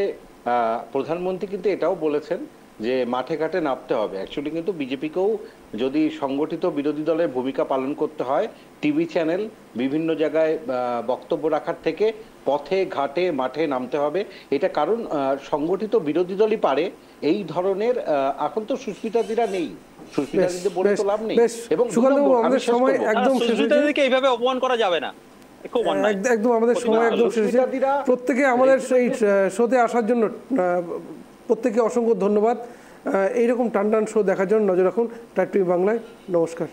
[SPEAKER 13] প্রধানমন্ত্রী কিন্তু এটাও বলেছেন যে মাঠে ঘাটে নামতে হবে। অ্যাকচুয়ালি কিন্তু বিজেপিকেও যদি সংগঠিত বিরোধী দলের ভূমিকা পালন করতে হয়, টিভি চ্যানেল বিভিন্ন জায়গায় বক্তব্য রাখার থেকে পথে ঘাটে মাঠে নামতে হবে। এটা কারণ সংগঠিত বিরোধী দলই পারে এই ধরনের। এখন তো সুস্মিতাদিরা নেই, সুস্মিতাদিদের বলে তো লাভ নেই। এবং
[SPEAKER 12] সুস্মিতাদিকে এইভাবে অপমান করা যাবে না,
[SPEAKER 1] একদম আমাদের সময় একদম শেষ। প্রত্যেকে আমাদের সেই শোতে আসার জন্য প্রত্যেকে অসংখ্য ধন্যবাদ। এইরকম টান টান শো দেখার জন্য নজর রাখুন টাইপ টিভি বাংলায়। নমস্কার।